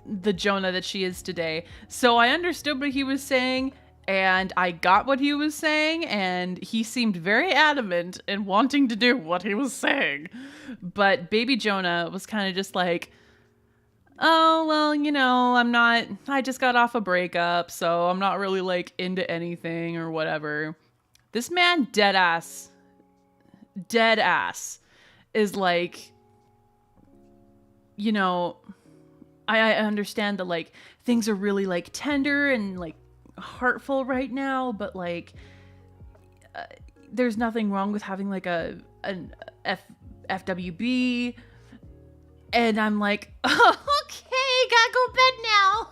the Jonah that she is today. So I understood what he was saying, and I got what he was saying, and he seemed very adamant in wanting to do what he was saying. But baby Jonah was kind of just like, oh, well, you know, I just got off a breakup, so I'm not really, like, into anything or whatever. This man dead ass is like, you know, I understand that, like, things are really, like, tender and, like, heartful right now, but, like, there's nothing wrong with having, like, an FWB. And I'm like, oh, okay, gotta go bed now.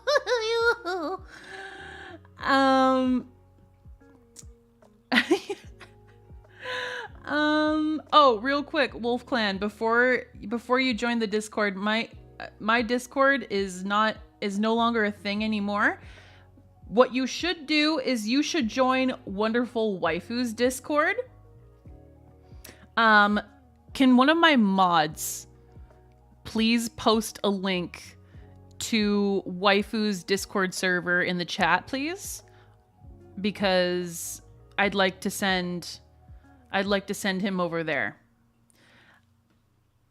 Oh, real quick, Wolf Clan, before you join the Discord, my Discord is no longer a thing anymore. What you should do is you should join Wonderful Waifu's Discord. Can one of my mods please post a link to Waifu's Discord server in the chat, please? Because I'd like to send him over there.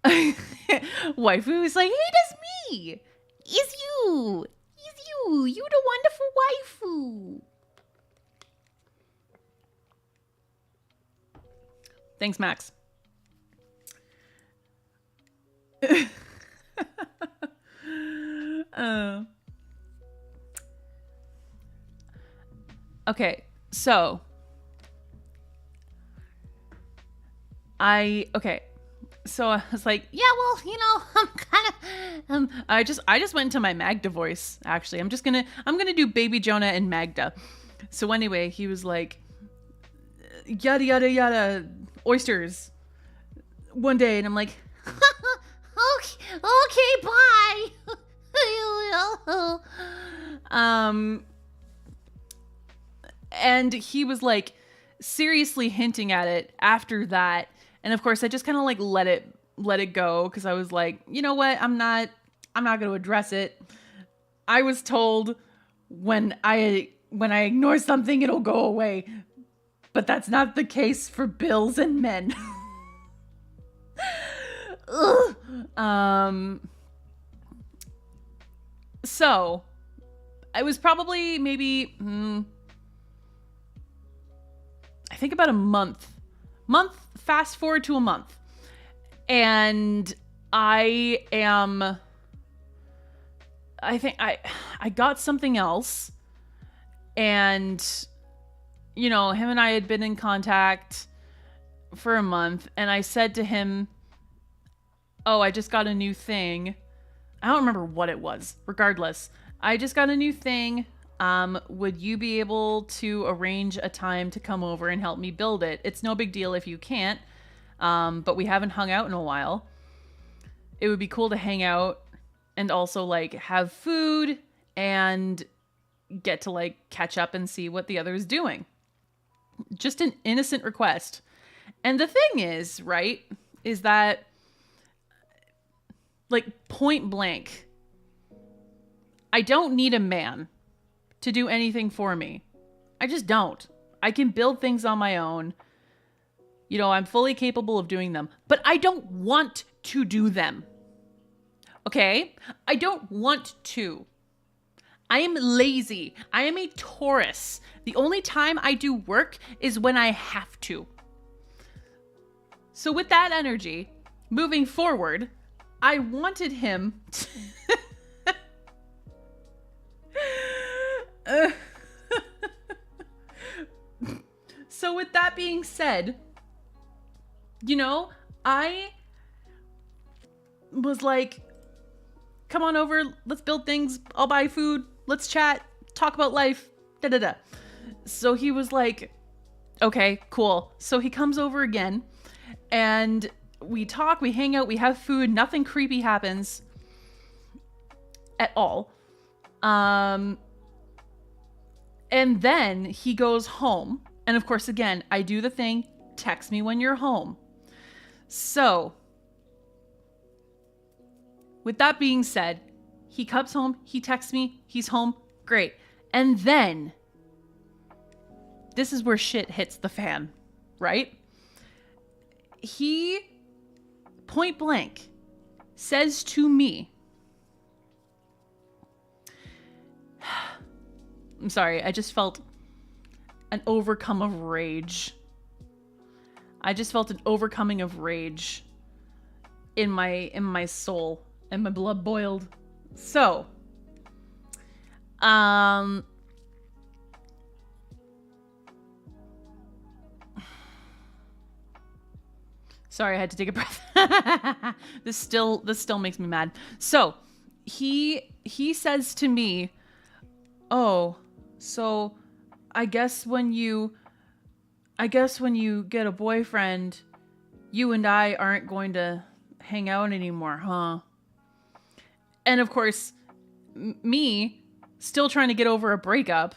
Waifu is like, hey, that's me. It's you. You the wonderful waifu. Thanks, Max. Okay, so I was like, yeah, well, you know, I just went into my Magda voice, actually. I'm gonna do Baby Jonah and Magda. So anyway, he was like, yada yada yada, oysters one day, and I'm like, okay, bye. And he was like seriously hinting at it after that, and of course I just kind of like let it go, because I was like, you know what, I'm not going to address it. I was told when I ignore something, it'll go away. But that's not the case for bills and men. So I was probably maybe, I think about a month, fast forward to a month. And I think I got something else, and, you know, him and I had been in contact for a month, and I said to him, oh, I just got a new thing. I don't remember what it was. Regardless, I just got a new thing. Would you be able to arrange a time to come over and help me build it? It's no big deal if you can't, but we haven't hung out in a while. It would be cool to hang out and also like have food and get to like catch up and see what the other is doing. Just an innocent request. And the thing is, right, is that like point blank, I don't need a man to do anything for me. I just don't. I can build things on my own. You know, I'm fully capable of doing them, but I don't want to do them. Okay? I don't want to. I am lazy. I am a Taurus. The only time I do work is when I have to. So with that energy, moving forward, I wanted him So with that being said, you know, I was like, come on over, let's build things, I'll buy food, let's chat, talk about life, da-da-da. So he was like, okay, cool. So he comes over again, and we talk, we hang out, we have food, nothing creepy happens at all. And then he goes home. And of course, again, I do the thing, text me when you're home. So, with that being said, he comes home, he texts me, he's home, great. And then, this is where shit hits the fan, right? He, point blank, says to me, I'm sorry, I just felt an overcome of rage. I just felt an overcoming of rage in my soul, and my blood boiled. So, sorry, I had to take a breath. This still makes me mad. So, he says to me, "Oh, so I guess when you get a boyfriend, you and I aren't going to hang out anymore, huh?" And of course, me still trying to get over a breakup,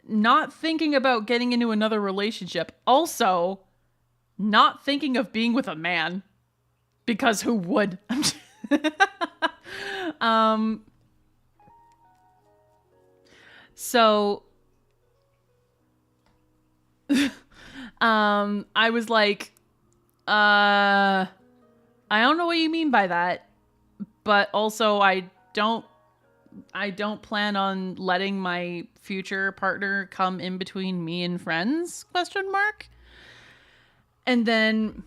not thinking about getting into another relationship, also not thinking of being with a man, because who would? So I was like, I don't know what you mean by that, but also I don't plan on letting my future partner come in between me and friends, ? And then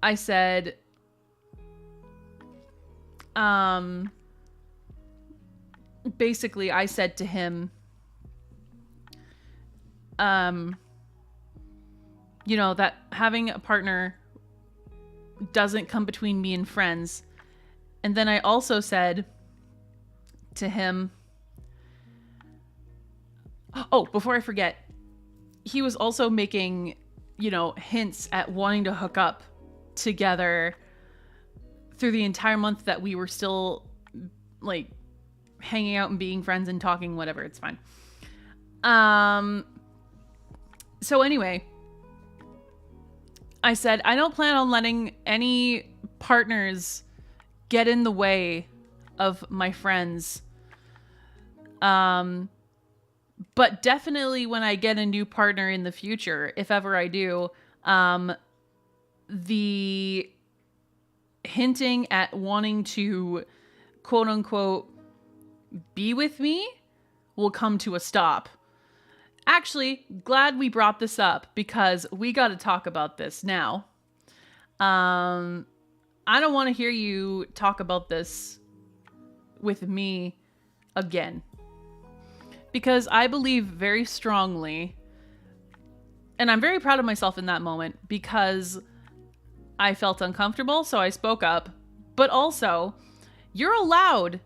I said, basically I said to him, you know, that having a partner doesn't come between me and friends. And then I also said to him, oh, before I forget, he was also making, hints at wanting to hook up together through the entire month that we were still like hanging out and being friends and talking, whatever. It's fine. So anyway, I said, I don't plan on letting any partners get in the way of my friends. But definitely when I get a new partner in the future, if ever I do, the hinting at wanting to quote unquote be with me will come to a stop. Actually, glad we brought this up because we got to talk about this now. I don't want to hear you talk about this with me again. Because I believe very strongly, and I'm very proud of myself in that moment because I felt uncomfortable, so I spoke up. But also, you're allowed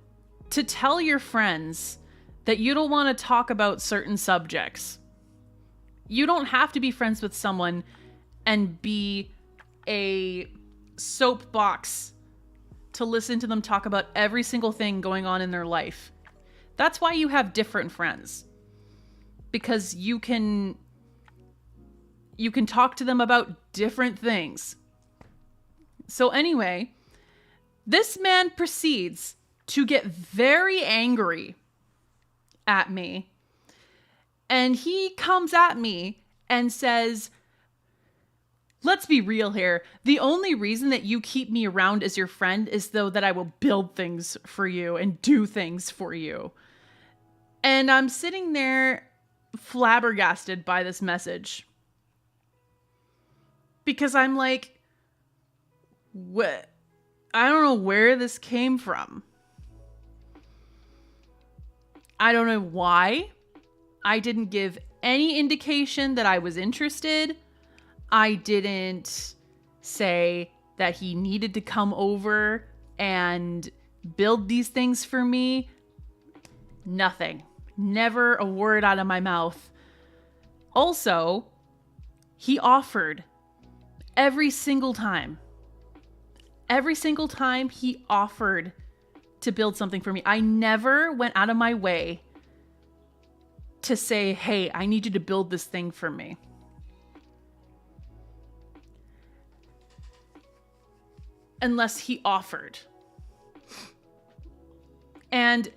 to tell your friends that you don't want to talk about certain subjects. You don't have to be friends with someone and be a soapbox to listen to them talk about every single thing going on in their life. That's why you have different friends. Because you can talk to them about different things. So anyway, this man proceeds to get very angry at me. And he comes at me and says, let's be real here. The only reason that you keep me around as your friend is so that I will build things for you and do things for you. And I'm sitting there flabbergasted by this message. Because I'm like, what? I don't know where this came from. I don't know why. I didn't give any indication that I was interested. I didn't say that he needed to come over and build these things for me. Nothing. Never a word out of my mouth. Also, he offered every single time. Every single time he offered to build something for me. I never went out of my way to say, hey, I need you to build this thing for me. Unless he offered. And,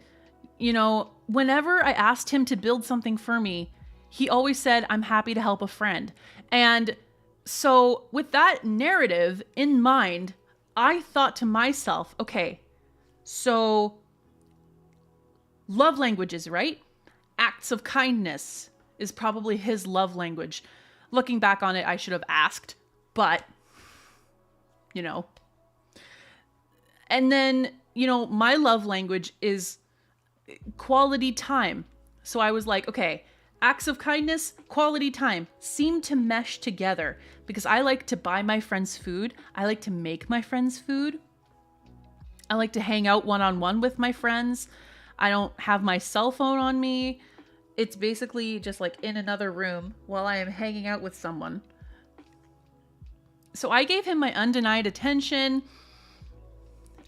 whenever I asked him to build something for me, he always said, I'm happy to help a friend. And so with that narrative in mind, I thought to myself, okay, so love languages, right? Acts of kindness is probably his love language. Looking back on it, I should have asked, but, And then, my love language is quality time. So I was like, okay, acts of kindness, quality time seem to mesh together because I like to buy my friends food. I like to make my friends food. I like to hang out one-on-one with my friends. I don't have my cell phone on me. It's basically just like in another room while I am hanging out with someone. So I gave him my undenied attention.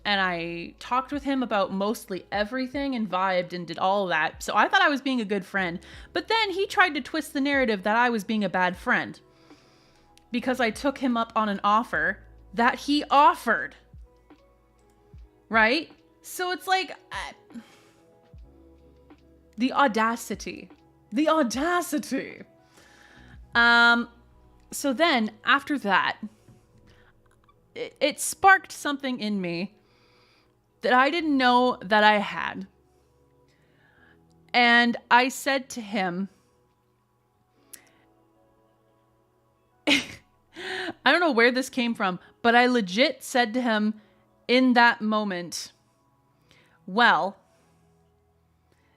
And I talked with him about mostly everything and vibed and did all of that. So I thought I was being a good friend. But then he tried to twist the narrative that I was being a bad friend. Because I took him up on an offer that he offered. Right? So it's like... the audacity. The audacity. So then, after that, it sparked something in me that I didn't know that I had. And I said to him, I don't know where this came from, but I legit said to him in that moment, well,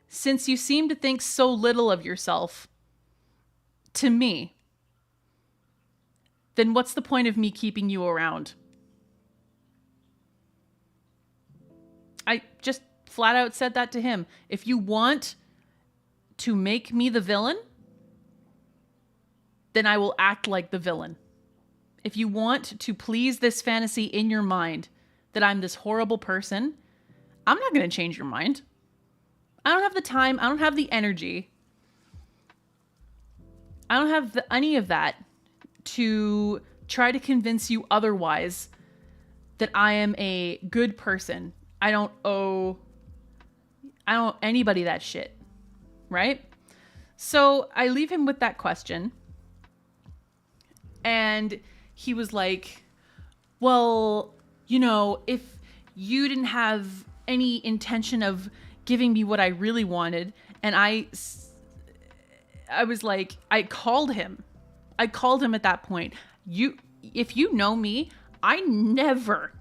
since you seem to think so little of yourself, to me, then what's the point of me keeping you around? I just flat out said that to him. If you want to make me the villain, then I will act like the villain. If you want to please this fantasy in your mind that I'm this horrible person, I'm not going to change your mind. I don't have the time. I don't have the energy. I don't have any of that to try to convince you otherwise that I am a good person. I don't owe anybody that shit, right? So I leave him with that question. And he was like, well, you know, if you didn't have any intention of giving me what I really wanted, and I was like, I called him at that point. If you know me, I never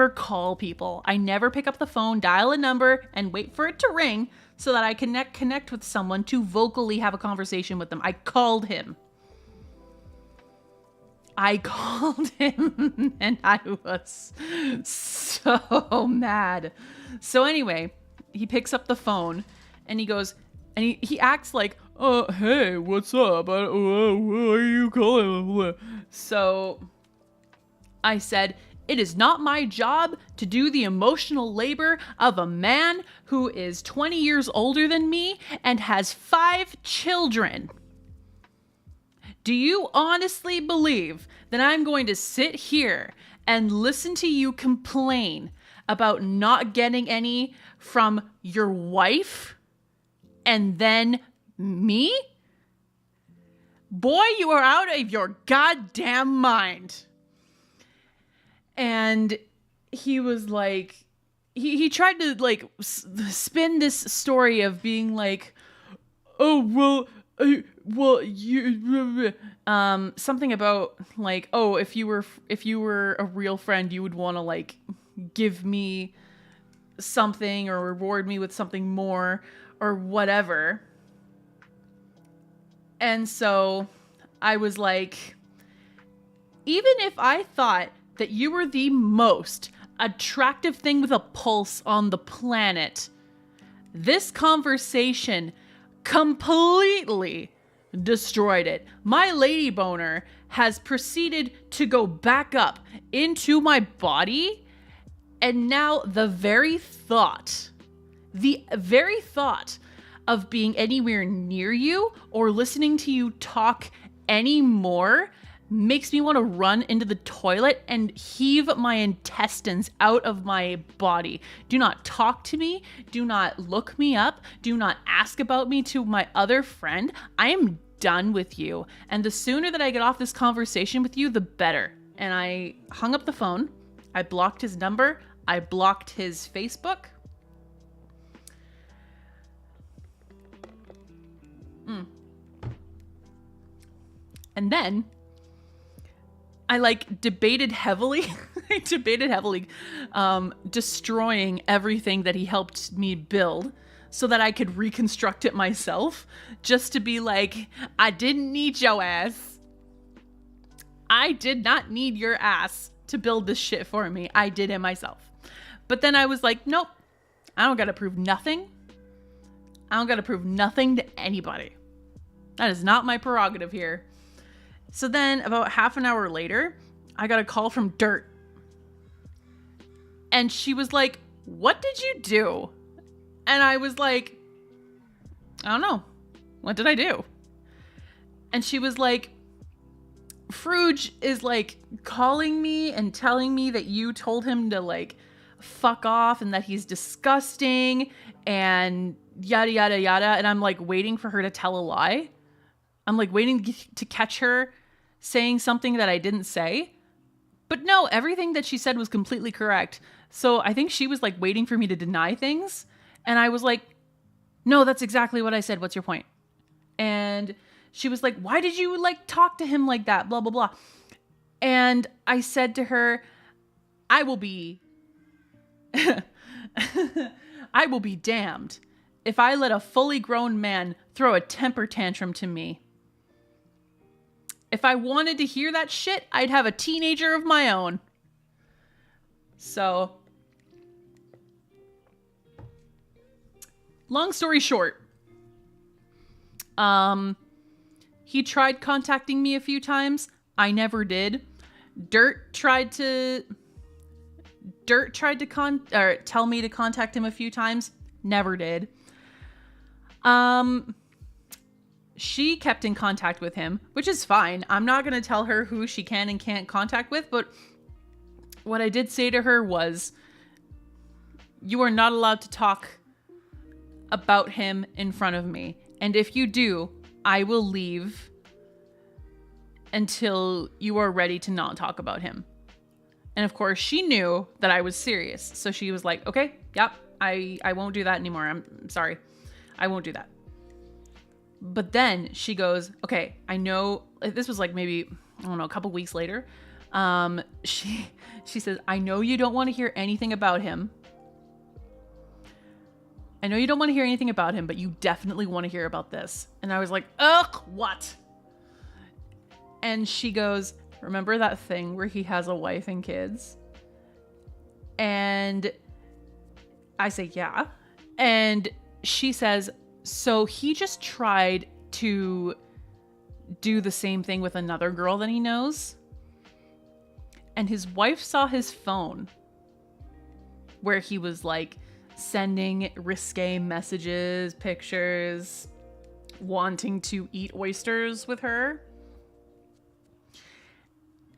call people. I never pick up the phone, dial a number, and wait for it to ring so that I can connect with someone to vocally have a conversation with them. I called him and I was so mad. So anyway, he picks up the phone and he goes, and he acts like, oh, hey, what's up? Why are you calling? So I said, it is not my job to do the emotional labor of a man who is 20 years older than me and has 5 children. Do you honestly believe that I'm going to sit here and listen to you complain about not getting any from your wife and then me? Boy, you are out of your goddamn mind. And he was like, he tried to like spin this story of being like, oh, you something about like, oh, if you were a real friend, you would want to like give me something or reward me with something more or whatever. And so I was like, even if I thought that you were the most attractive thing with a pulse on the planet, this conversation completely destroyed it. My lady boner has proceeded to go back up into my body, and now the very thought of being anywhere near you or listening to you talk anymore makes me want to run into the toilet and heave my intestines out of my body. Do not talk to me. Do not look me up. Do not ask about me to my other friend. I am done with you. And the sooner that I get off this conversation with you, the better. And I hung up the phone. I blocked his number. I blocked his Facebook. And then I like debated heavily, destroying everything that he helped me build so that I could reconstruct it myself, just to be like, I didn't need your ass. I did not need your ass to build this shit for me. I did it myself. But then I was like, nope, I don't got to prove nothing. I don't got to prove nothing to anybody. That is not my prerogative here. So then about half an hour later, I got a call from Dirt. And she was like, what did you do? And I was like, I don't know. What did I do? And she was like, Fruge is like calling me and telling me that you told him to like fuck off and that he's disgusting and yada, yada, yada. And I'm like waiting for her to tell a lie. I'm like waiting to catch her saying something that I didn't say. But no, everything that she said was completely correct. So I think she was like waiting for me to deny things. And I was like, no, that's exactly what I said. What's your point? And she was like, why did you like talk to him like that? Blah, blah, blah. And I said to her, I will be damned if I let a fully grown man throw a temper tantrum to me. If I wanted to hear that shit, I'd have a teenager of my own. So long story short, he tried contacting me a few times. I never did. Dirt tried to tell me to contact him a few times. Never did. She kept in contact with him, which is fine. I'm not going to tell her who she can and can't contact with, but what I did say to her was, you are not allowed to talk about him in front of me. And if you do, I will leave until you are ready to not talk about him. And of course, she knew that I was serious. So she was like, okay, yep, I won't do that anymore. I'm sorry. I won't do that. But then she goes, okay, I know, this was like maybe, I don't know, a couple weeks later. She says, I know you don't want to hear anything about him. I know you don't want to hear anything about him, but you definitely want to hear about this. And I was like, ugh, what? And she goes, remember that thing where he has a wife and kids? And I say, yeah. And she says, so he just tried to do the same thing with another girl that he knows. And his wife saw his phone where he was like sending risque messages, pictures, wanting to eat oysters with her.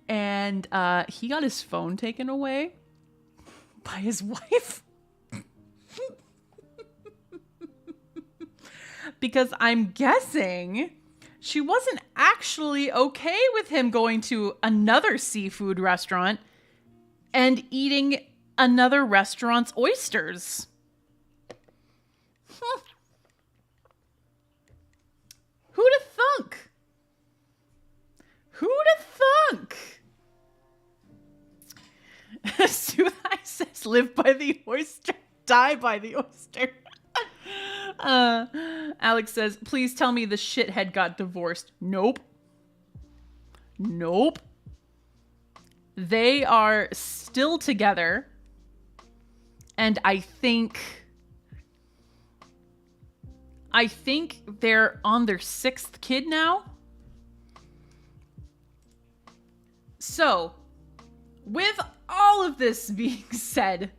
And he got his phone taken away by his wife. Because I'm guessing she wasn't actually okay with him going to another seafood restaurant and eating another restaurant's oysters. Who'd have thunk? Who'd have thunk? Suthai says, live by the oyster, die by the oyster. Alex says, please tell me the shithead got divorced. Nope. They are still together. And I think they're on their 6th kid now. So, with all of this being said,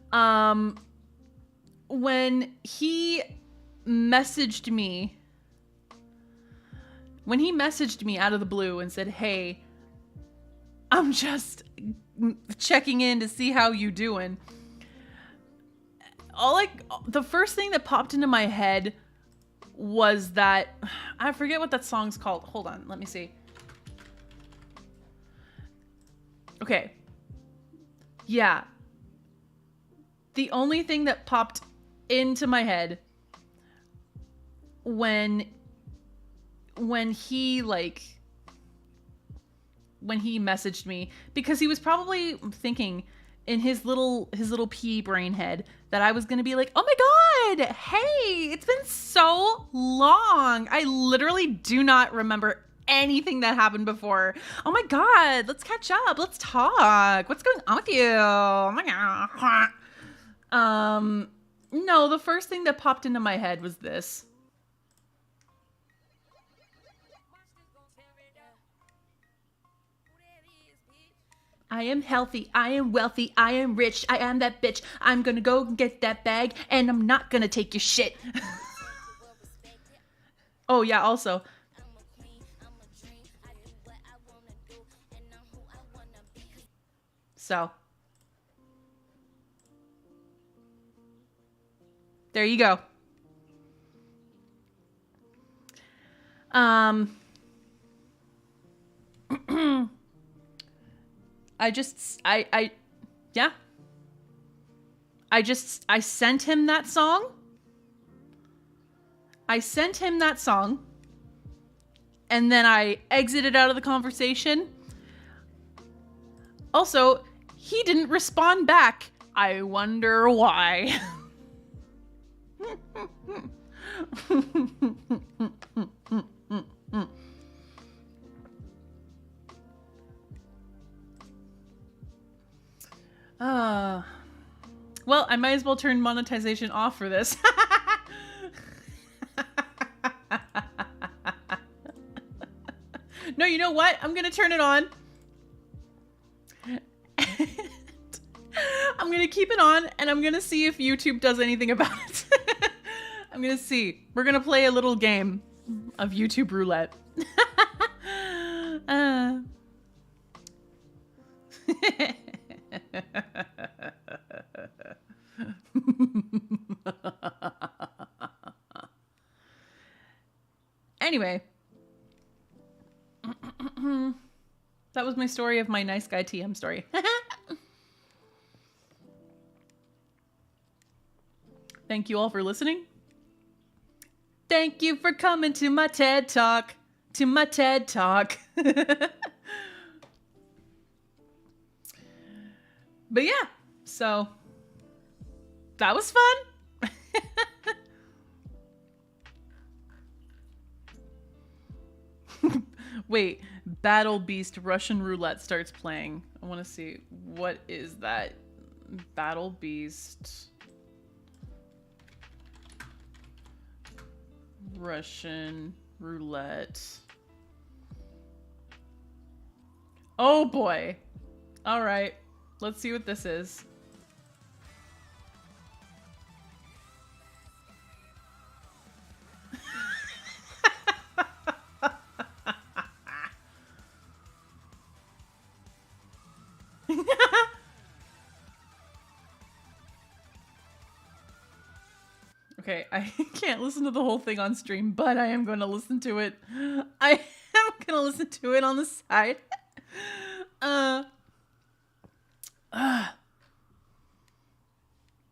when he messaged me out of the blue and said, hey, I'm just checking in to see how you doing. The first thing that popped into my head was that, I forget what that song's called. Hold on, let me see. Okay. Yeah. The only thing that popped into my head when he messaged me, because he was probably thinking in his little pea brain head that I was going to be like, oh my God, hey, it's been so long. I literally do not remember anything that happened before. Oh my God, let's catch up. Let's talk. What's going on with you? Oh my God. No, the first thing that popped into my head was this. I am healthy, I am wealthy, I am rich, I am that bitch. I'm gonna go get that bag, and I'm not gonna take your shit. Oh yeah, also. So. There you go. I sent him that song. And then I exited out of the conversation. Also, he didn't respond back. I wonder why. Well, I might as well turn monetization off for this. No, you know what? I'm going to turn it on. I'm going to keep it on, and I'm going to see if YouTube does anything about it. I'm going to see. We're going to play a little game of YouTube roulette. Anyway. That was my story of my nice guy TM story. Thank you all for listening. Thank you for coming to my TED Talk. To my TED Talk. But yeah, so that was fun. Wait, Battle Beast Russian Roulette starts playing. I want to see, what is that? Battle Beast Russian Roulette. Oh boy. All right, let's see what this is. Okay, I can't listen to the whole thing on stream, but I am going to listen to it. I am going to listen to it on the side.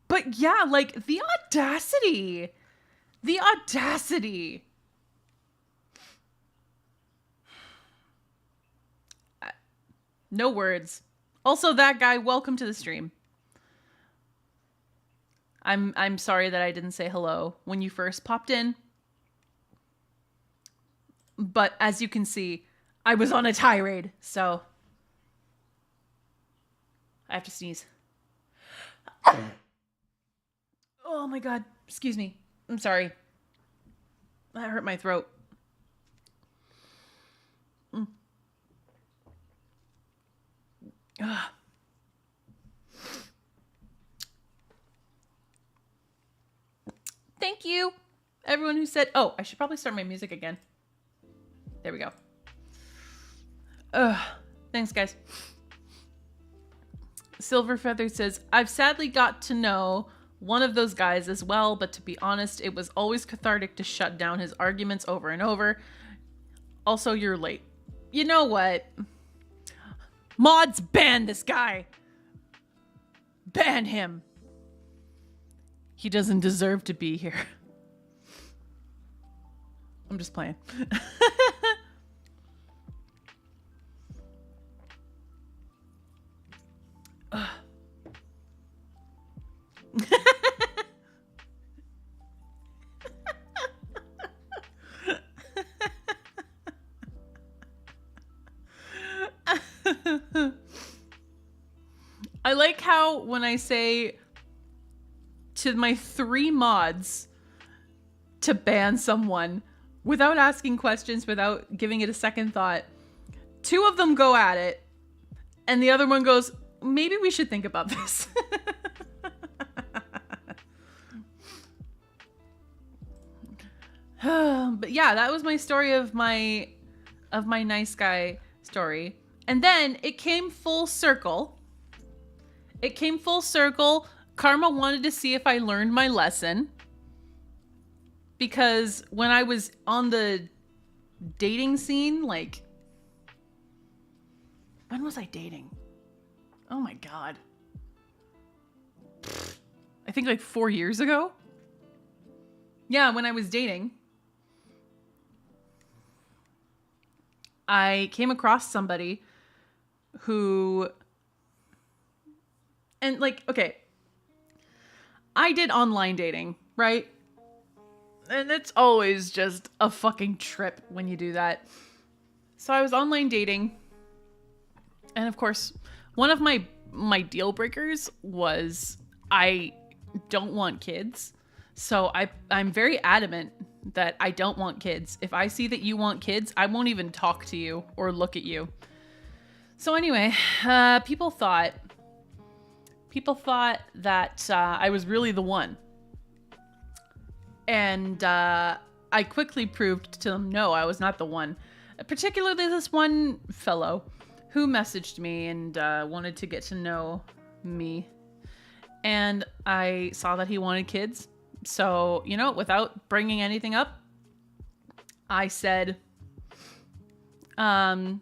But yeah, like the audacity. The audacity. No words. Also, that guy, welcome to the stream. I'm sorry that I didn't say hello when you first popped in. But as you can see, I was on a tirade, so I have to sneeze. Oh my god, excuse me. I'm sorry. That hurt my throat. Ugh. Thank you, everyone who said, oh, I should probably start my music again. There we go. Thanks, guys. Silver Feather says, I've sadly got to know one of those guys as well, but to be honest, it was always cathartic to shut down his arguments over and over. Also, you're late. You know what? Mods, ban this guy. Ban him. He doesn't deserve to be here. I'm just playing. I like how when I say to my 3 mods to ban someone without asking questions, without giving it a second thought, 2 of them go at it and the other one goes, maybe we should think about this. But yeah, that was my story of my nice guy story. And then it came full circle. It came full circle. Karma wanted to see if I learned my lesson. Because when I was on the dating scene, like, when was I dating? Oh my god. I think like 4 years ago. Yeah, when I was dating, I came across somebody who, and like, okay, I did online dating, right? And it's always just a fucking trip when you do that. So I was online dating. And of course, one of my deal breakers was I don't want kids. So I'm very adamant that I don't want kids. If I see that you want kids, I won't even talk to you or look at you. So anyway, people thought that I was really the one. And I quickly proved to them, no, I was not the one. Particularly this one fellow who messaged me and wanted to get to know me. And I saw that he wanted kids. So, without bringing anything up, I said, thank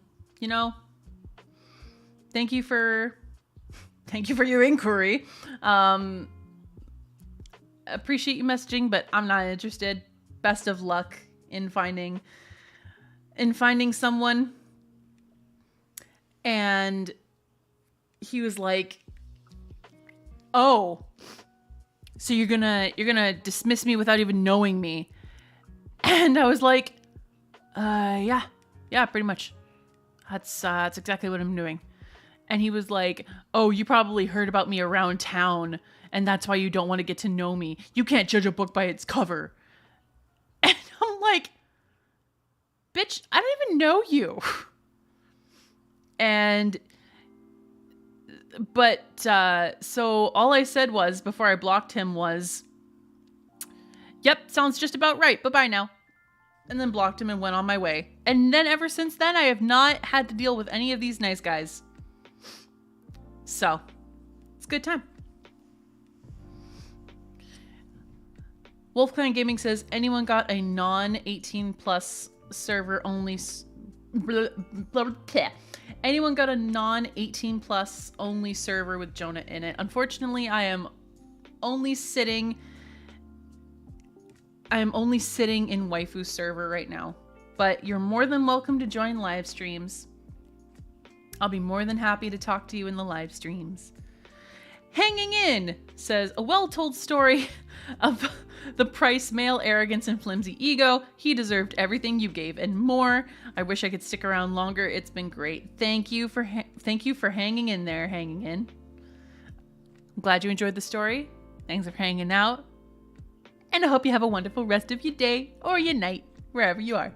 you for your inquiry. Appreciate you messaging, but I'm not interested. Best of luck in finding someone. And he was like, oh, so you're gonna dismiss me without even knowing me. And I was like, yeah, pretty much. That's exactly what I'm doing. And he was like, oh, you probably heard about me around town, and that's why you don't want to get to know me. You can't judge a book by its cover. And I'm like, bitch, I don't even know you. So all I said was, before I blocked him, was, yep, sounds just about right. Bye-bye now. And then blocked him and went on my way. And then ever since then, I have not had to deal with any of these nice guys. So, it's a good time. Wolfclan Gaming says, anyone got a non-18 plus server only... Anyone got a non-18 plus only server with Jonah in it? Unfortunately, I am only sitting in waifu server right now. But you're more than welcome to join live streams. I'll be more than happy to talk to you in the live streams. Hanging In says, a well-told story of the Price male arrogance and flimsy ego. He deserved everything you gave and more. I wish I could stick around longer. It's been great. Thank you for hanging in there, hanging in. I'm glad you enjoyed the story. Thanks for hanging out. And I hope you have a wonderful rest of your day or your night, wherever you are.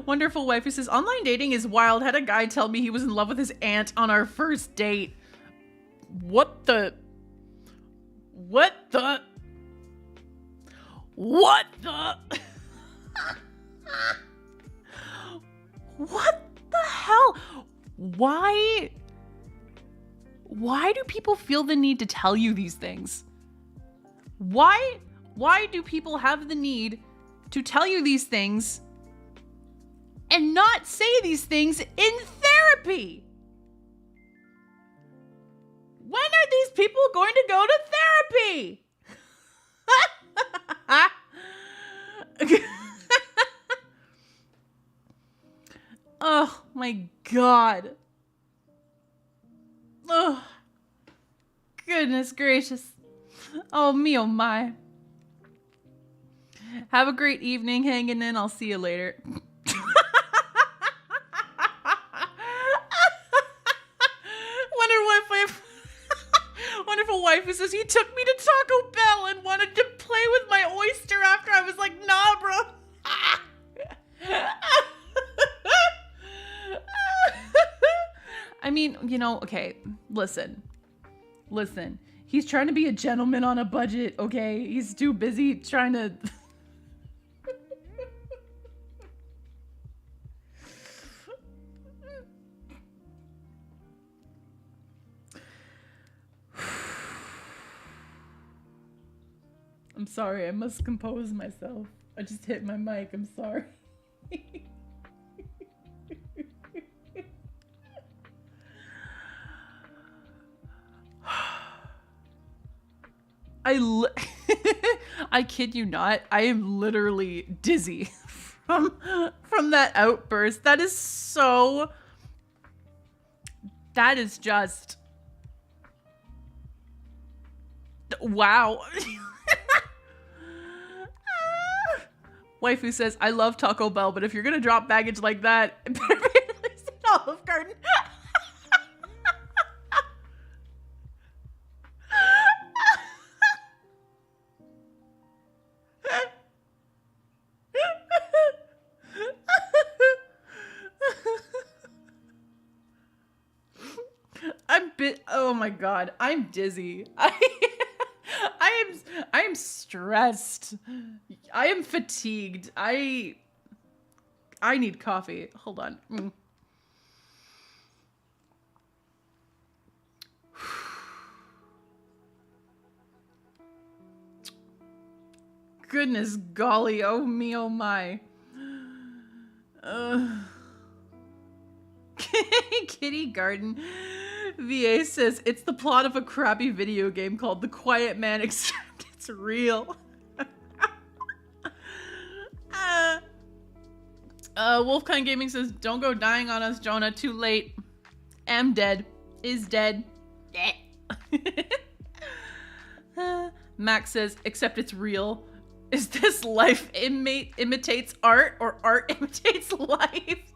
Wonderful wife who says, online dating is wild. Had a guy tell me he was in love with his aunt on our first date. What the what the hell? Why do people feel the need to tell you these things? Why do people have the need to tell you these things and not say these things in therapy? When are these people going to go to therapy? Oh my God. Oh, goodness gracious. Oh me, oh my. Have a great evening hanging in. I'll see you later. Wonderful wife who says, he took me to Taco Bell and wanted to play with my oyster after. I was like, nah, bro. I mean, okay, listen. He's trying to be a gentleman on a budget, okay? He's too busy trying to... I'm sorry, I must compose myself. I just hit my mic, I'm sorry. I kid you not, I am literally dizzy from that outburst. That is just... Wow. Waifu says, I love Taco Bell, but if you're gonna drop baggage like that, it better be at least Olive Garden. Oh my god, I'm dizzy. I am stressed. I am fatigued. I need coffee. Hold on. Goodness golly, oh me, oh my. Kitty Garden VA says it's the plot of a crappy video game called The Quiet Man, except it's real. Wolfkind Gaming says, don't go dying on us, Jonah. Too late. Am dead. Is dead. Max says, except it's real. Is this life imitates art or art imitates life?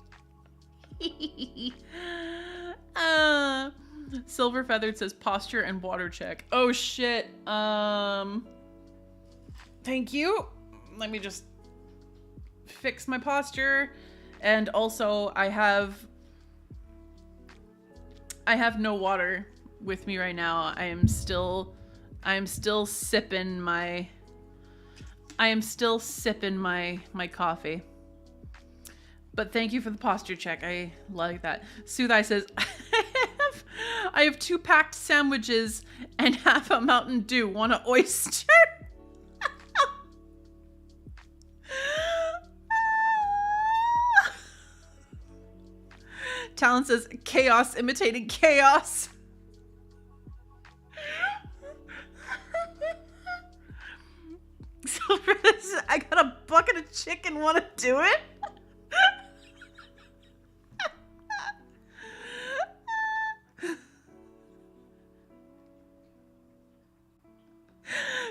Silver Feathered says posture and water check. Oh shit. Thank you. Let me just fix my posture. And also I have no water with me right now. I am still sipping my coffee. But thank you for the posture check. I like that. Soothai says, I have 2 packed sandwiches and half a Mountain Dew. Want an oyster? Talon says, chaos imitating chaos. So for this, I got a bucket of chicken. Want to do it?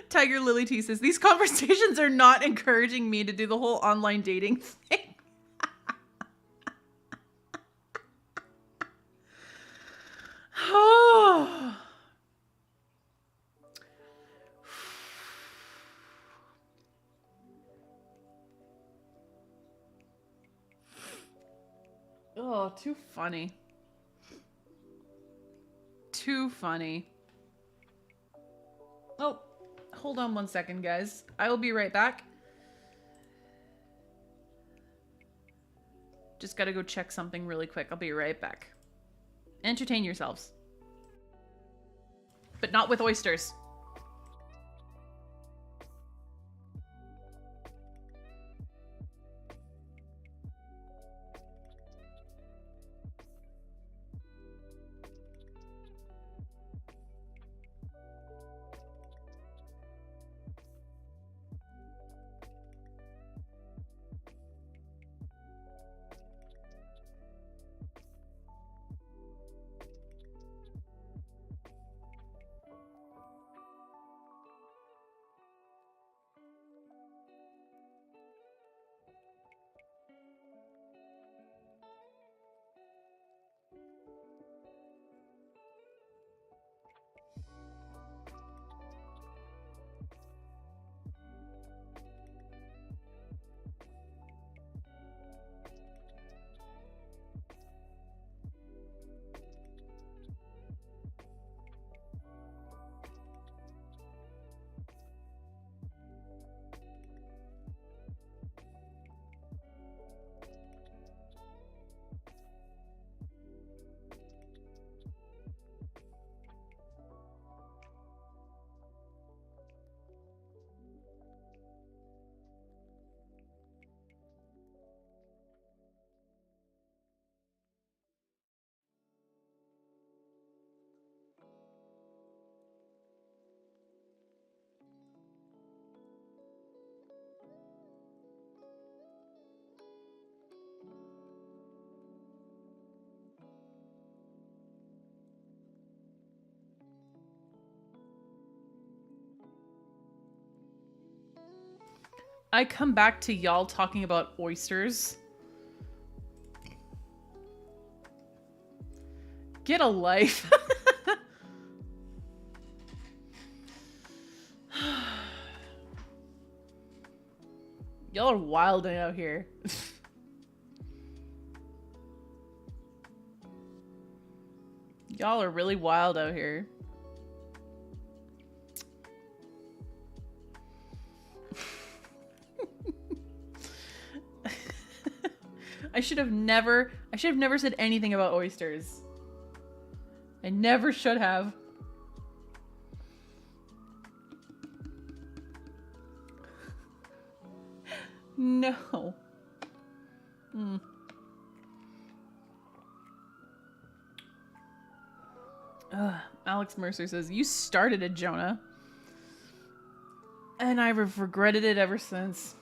Tiger Lily T says, these conversations are not encouraging me to do the whole online dating thing. Oh, too funny. Too funny. Oh, hold on 1 second, guys. I will be right back. Just gotta go check something really quick. I'll be right back. Entertain yourselves. But not with oysters. I come back to y'all talking about oysters. Get a life. Y'all are wilding out here. Y'all are really wild out here. I should have never said anything about oysters. I never should have. No. Alex Mercer says, you started it, Jonah. And I've regretted it ever since.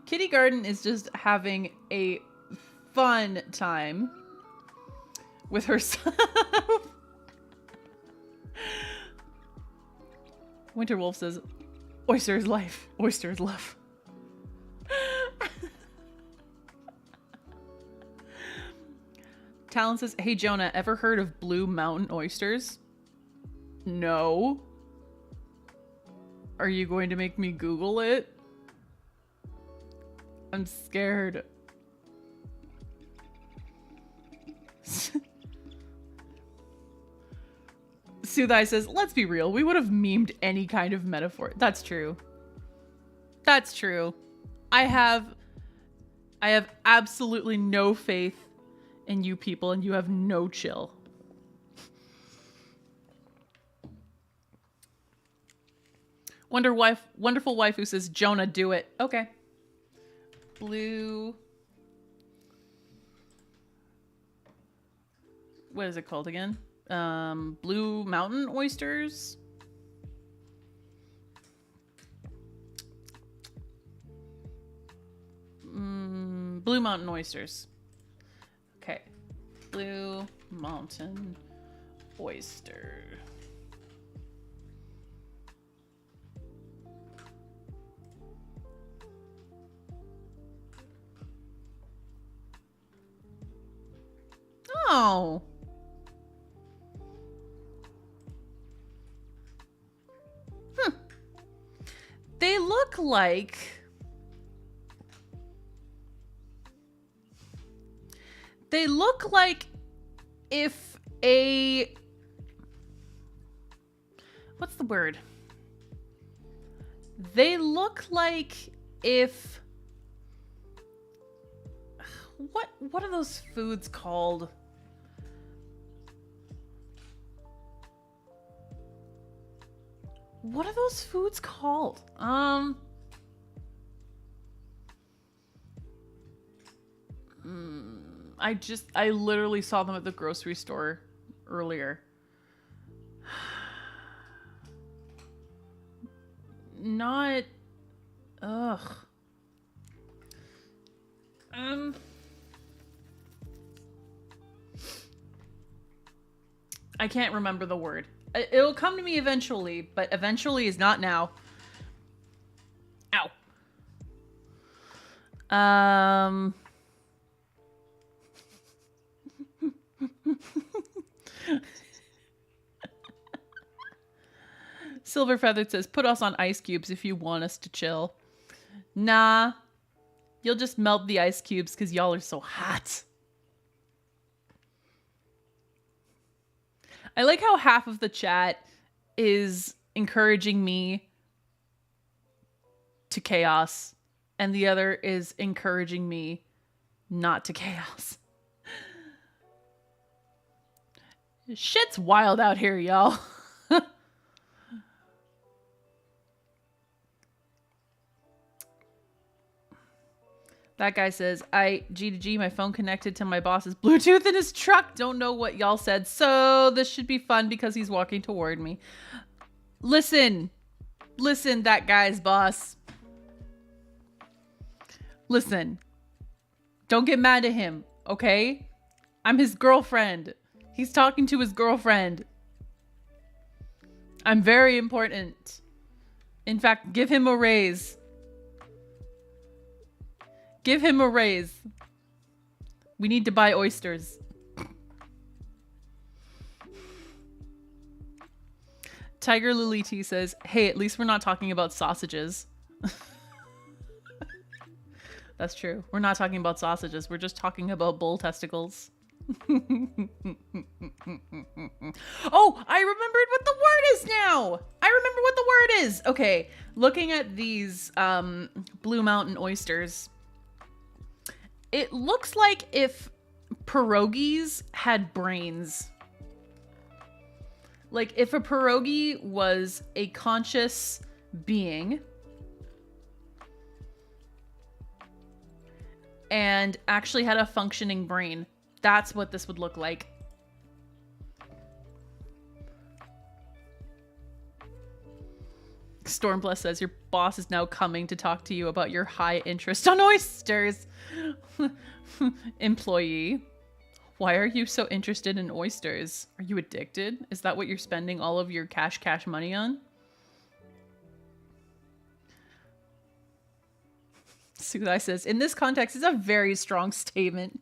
Kitty Garden is just having a fun time with herself. Winter Wolf says, oyster is life, oyster is love. Talon says, hey Jonah, ever heard of Blue Mountain oysters? No. Are you going to make me Google it? I'm scared. Suthai says, let's be real, we would have memed any kind of metaphor. That's true. That's true. I have absolutely no faith in you people, and you have no chill. Wonderful wife who says, Jonah, do it. Okay. Blue. What is it called again? Blue Mountain oysters. Blue Mountain oysters. Okay. Blue Mountain oyster. Oh. They look like if a, what's the word? They look like if, what are those foods called? What are those foods called? I literally saw them at the grocery store earlier. Not, ugh. I can't remember the word. It'll come to me eventually, but eventually is not now. Ow. Silver Feathered says, put us on ice cubes if you want us to chill. Nah. You'll just melt the ice cubes because y'all are so hot. I like how half of the chat is encouraging me to chaos, and the other is encouraging me not to chaos. Shit's wild out here, y'all. That guy says, G to G, my phone connected to my boss's Bluetooth in his truck. Don't know what y'all said, so this should be fun because he's walking toward me. Listen, that guy's boss. Listen, don't get mad at him, okay? I'm his girlfriend. He's talking to his girlfriend. I'm very important. In fact, give him a raise. Give him a raise. We need to buy oysters. Tiger Lily T says, hey, at least we're not talking about sausages. That's true. We're not talking about sausages. We're just talking about bull testicles. Oh, I remembered what the word is now. I remember what the word is. Okay, looking at these Blue Mountain oysters, it looks like if pierogies had brains. Like if a pierogi was a conscious being and actually had a functioning brain. That's what this would look like. Stormbless says, your boss is now coming to talk to you about your high interest on oysters. Employee, why are you so interested in oysters? Are you addicted? Is that what you're spending all of your cash money on? Sudai says, in this context, it's a very strong statement.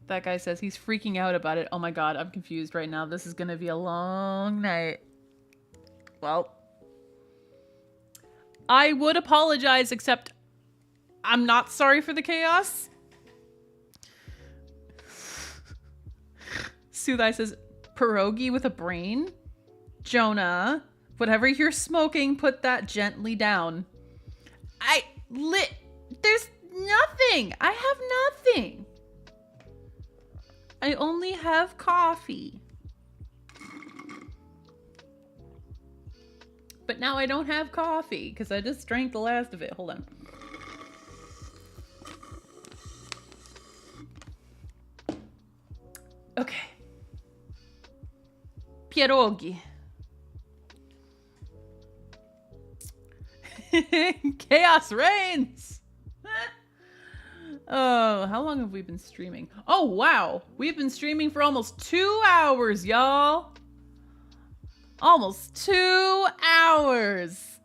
That guy says he's freaking out about it. Oh my god, I'm confused right now. This is gonna be a long night. Well, I would apologize, except I'm not sorry for the chaos. Sudai says, pierogi with a brain? Jonah, whatever you're smoking, put that gently down. There's nothing. I have nothing. I only have coffee. But now I don't have coffee because I just drank the last of it. Hold on. Okay. Pierogi. Chaos reigns. Oh, how long have we been streaming? Oh, wow. We've been streaming for almost 2 hours, y'all. Almost 2 hours.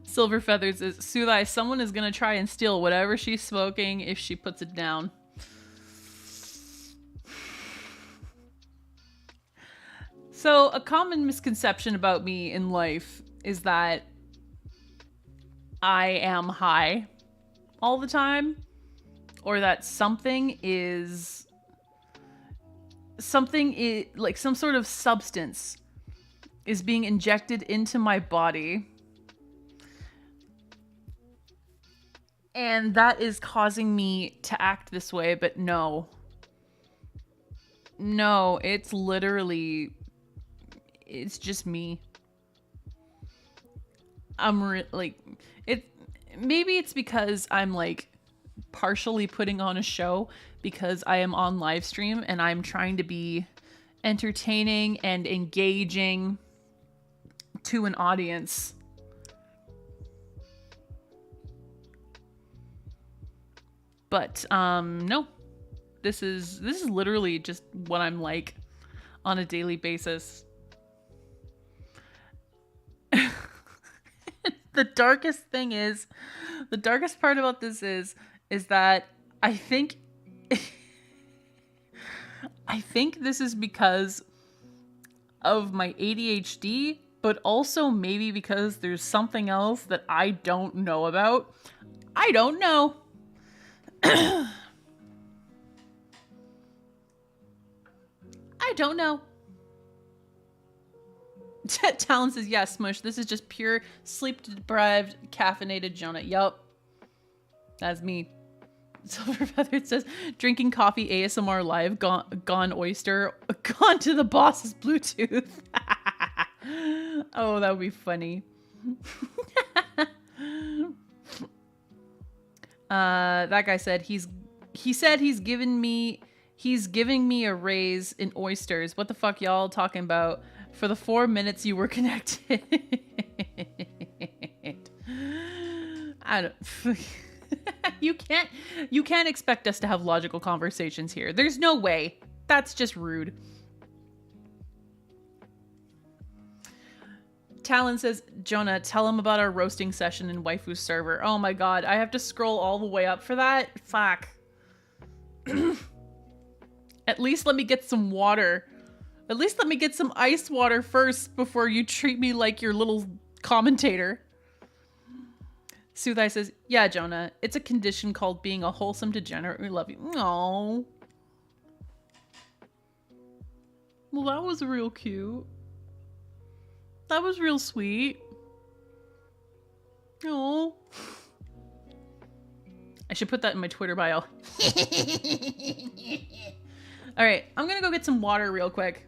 Silver Feathers is, Sudai, someone is going to try and steal whatever she's smoking if she puts it down. So, a common misconception about me in life is that I am high all the time, or that something is like some sort of substance is being injected into my body, and that is causing me to act this way. But no, it's literally, it's just me. Maybe it's because I'm like partially putting on a show because I am on live stream and I'm trying to be entertaining and engaging to an audience. But no, this is literally just what I'm like on a daily basis. The darkest part about this is that I think this is because of my ADHD, but also maybe because there's something else that I don't know about. I don't know. I don't know. Talon says, yeah, Smush, this is just pure sleep-deprived, caffeinated Jonah. Yup. That's me. Silver Feather says, drinking coffee ASMR live, gone oyster, gone to the boss's Bluetooth. Oh, that would be funny. That guy said he's giving me a raise in oysters. What the fuck y'all talking about? For the 4 minutes you were connected. I don't. You can't expect us to have logical conversations here. There's no way. That's just rude. Talon says, Jonah, tell him about our roasting session in Waifu's server. Oh my god, I have to scroll all the way up for that? Fuck. At least let me get some water. At least let me get some ice water first before you treat me like your little commentator. Soothai says, yeah, Jonah, it's a condition called being a wholesome degenerate. We love you. Aww. Well, that was real cute. That was real sweet. Oh. I should put that in my Twitter bio. All right, I'm gonna go get some water real quick.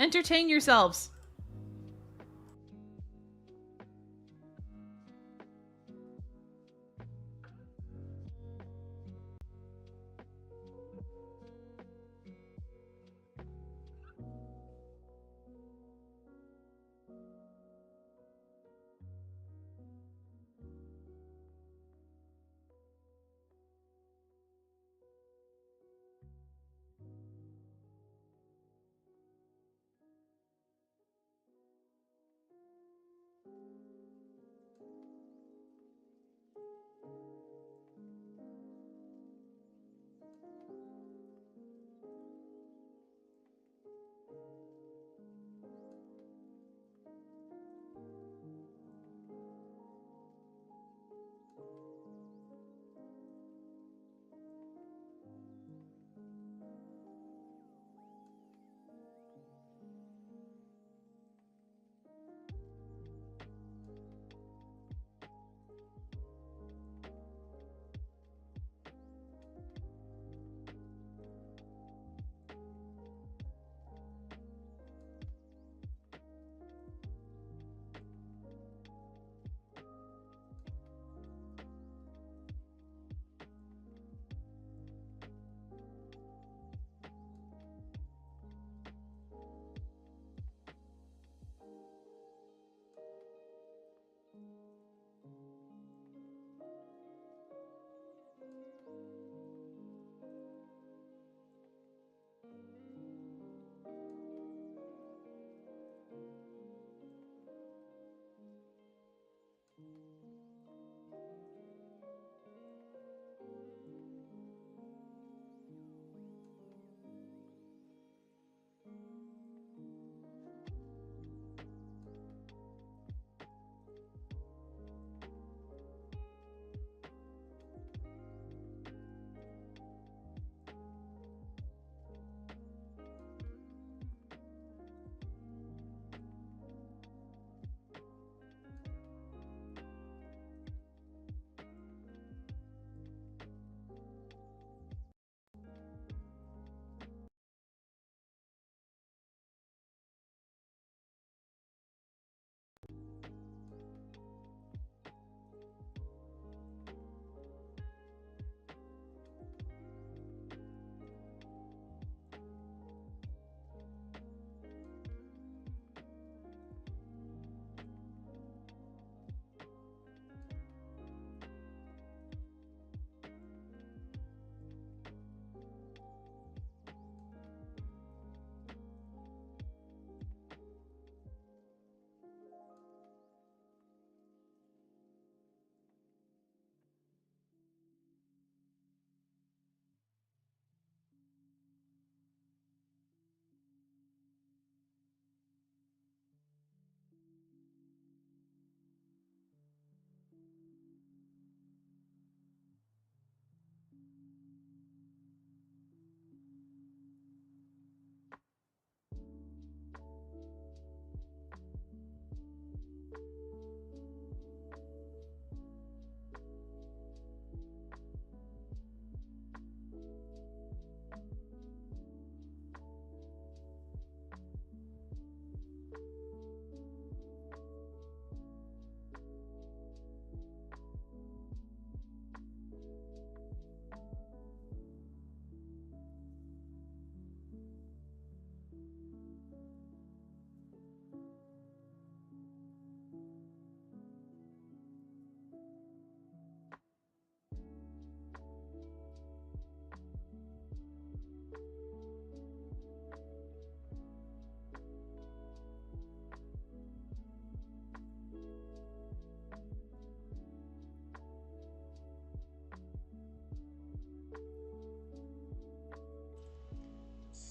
Entertain yourselves.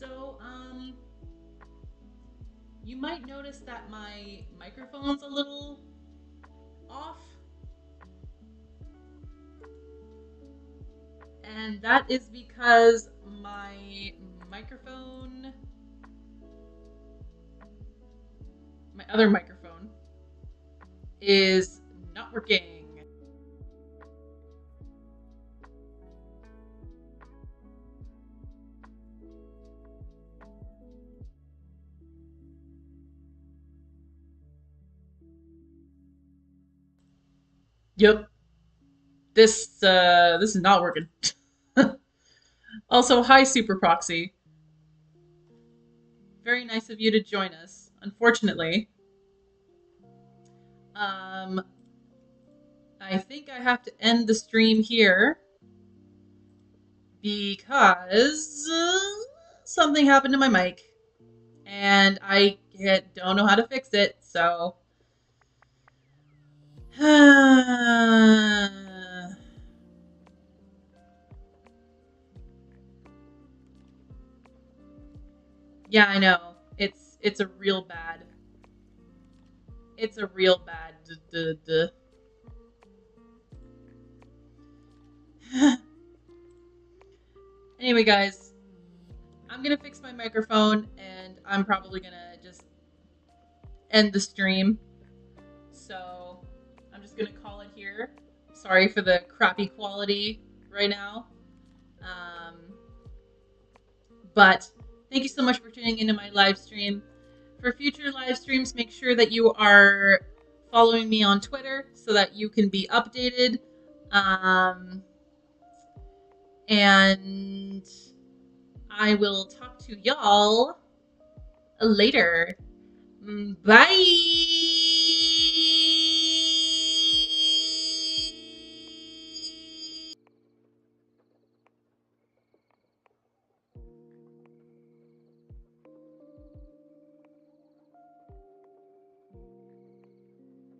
So, you might notice that my microphone's a little off. And that is because my microphone, my other microphone, is not working. Yep. This is not working. Also, hi Super Proxy. Very nice of you to join us. Unfortunately, um, I think I have to end the stream here because something happened to my mic and I don't know how to fix it. So, yeah, I know it's a real bad. It's a real bad. Anyway, guys, I'm gonna fix my microphone and I'm probably gonna just end the stream. So I'm just gonna call it here. Sorry for the crappy quality right now. Um, but thank you so much for tuning into my live stream. For future live streams, make sure that you are following me on Twitter so that you can be updated. And I will talk to y'all later. Bye.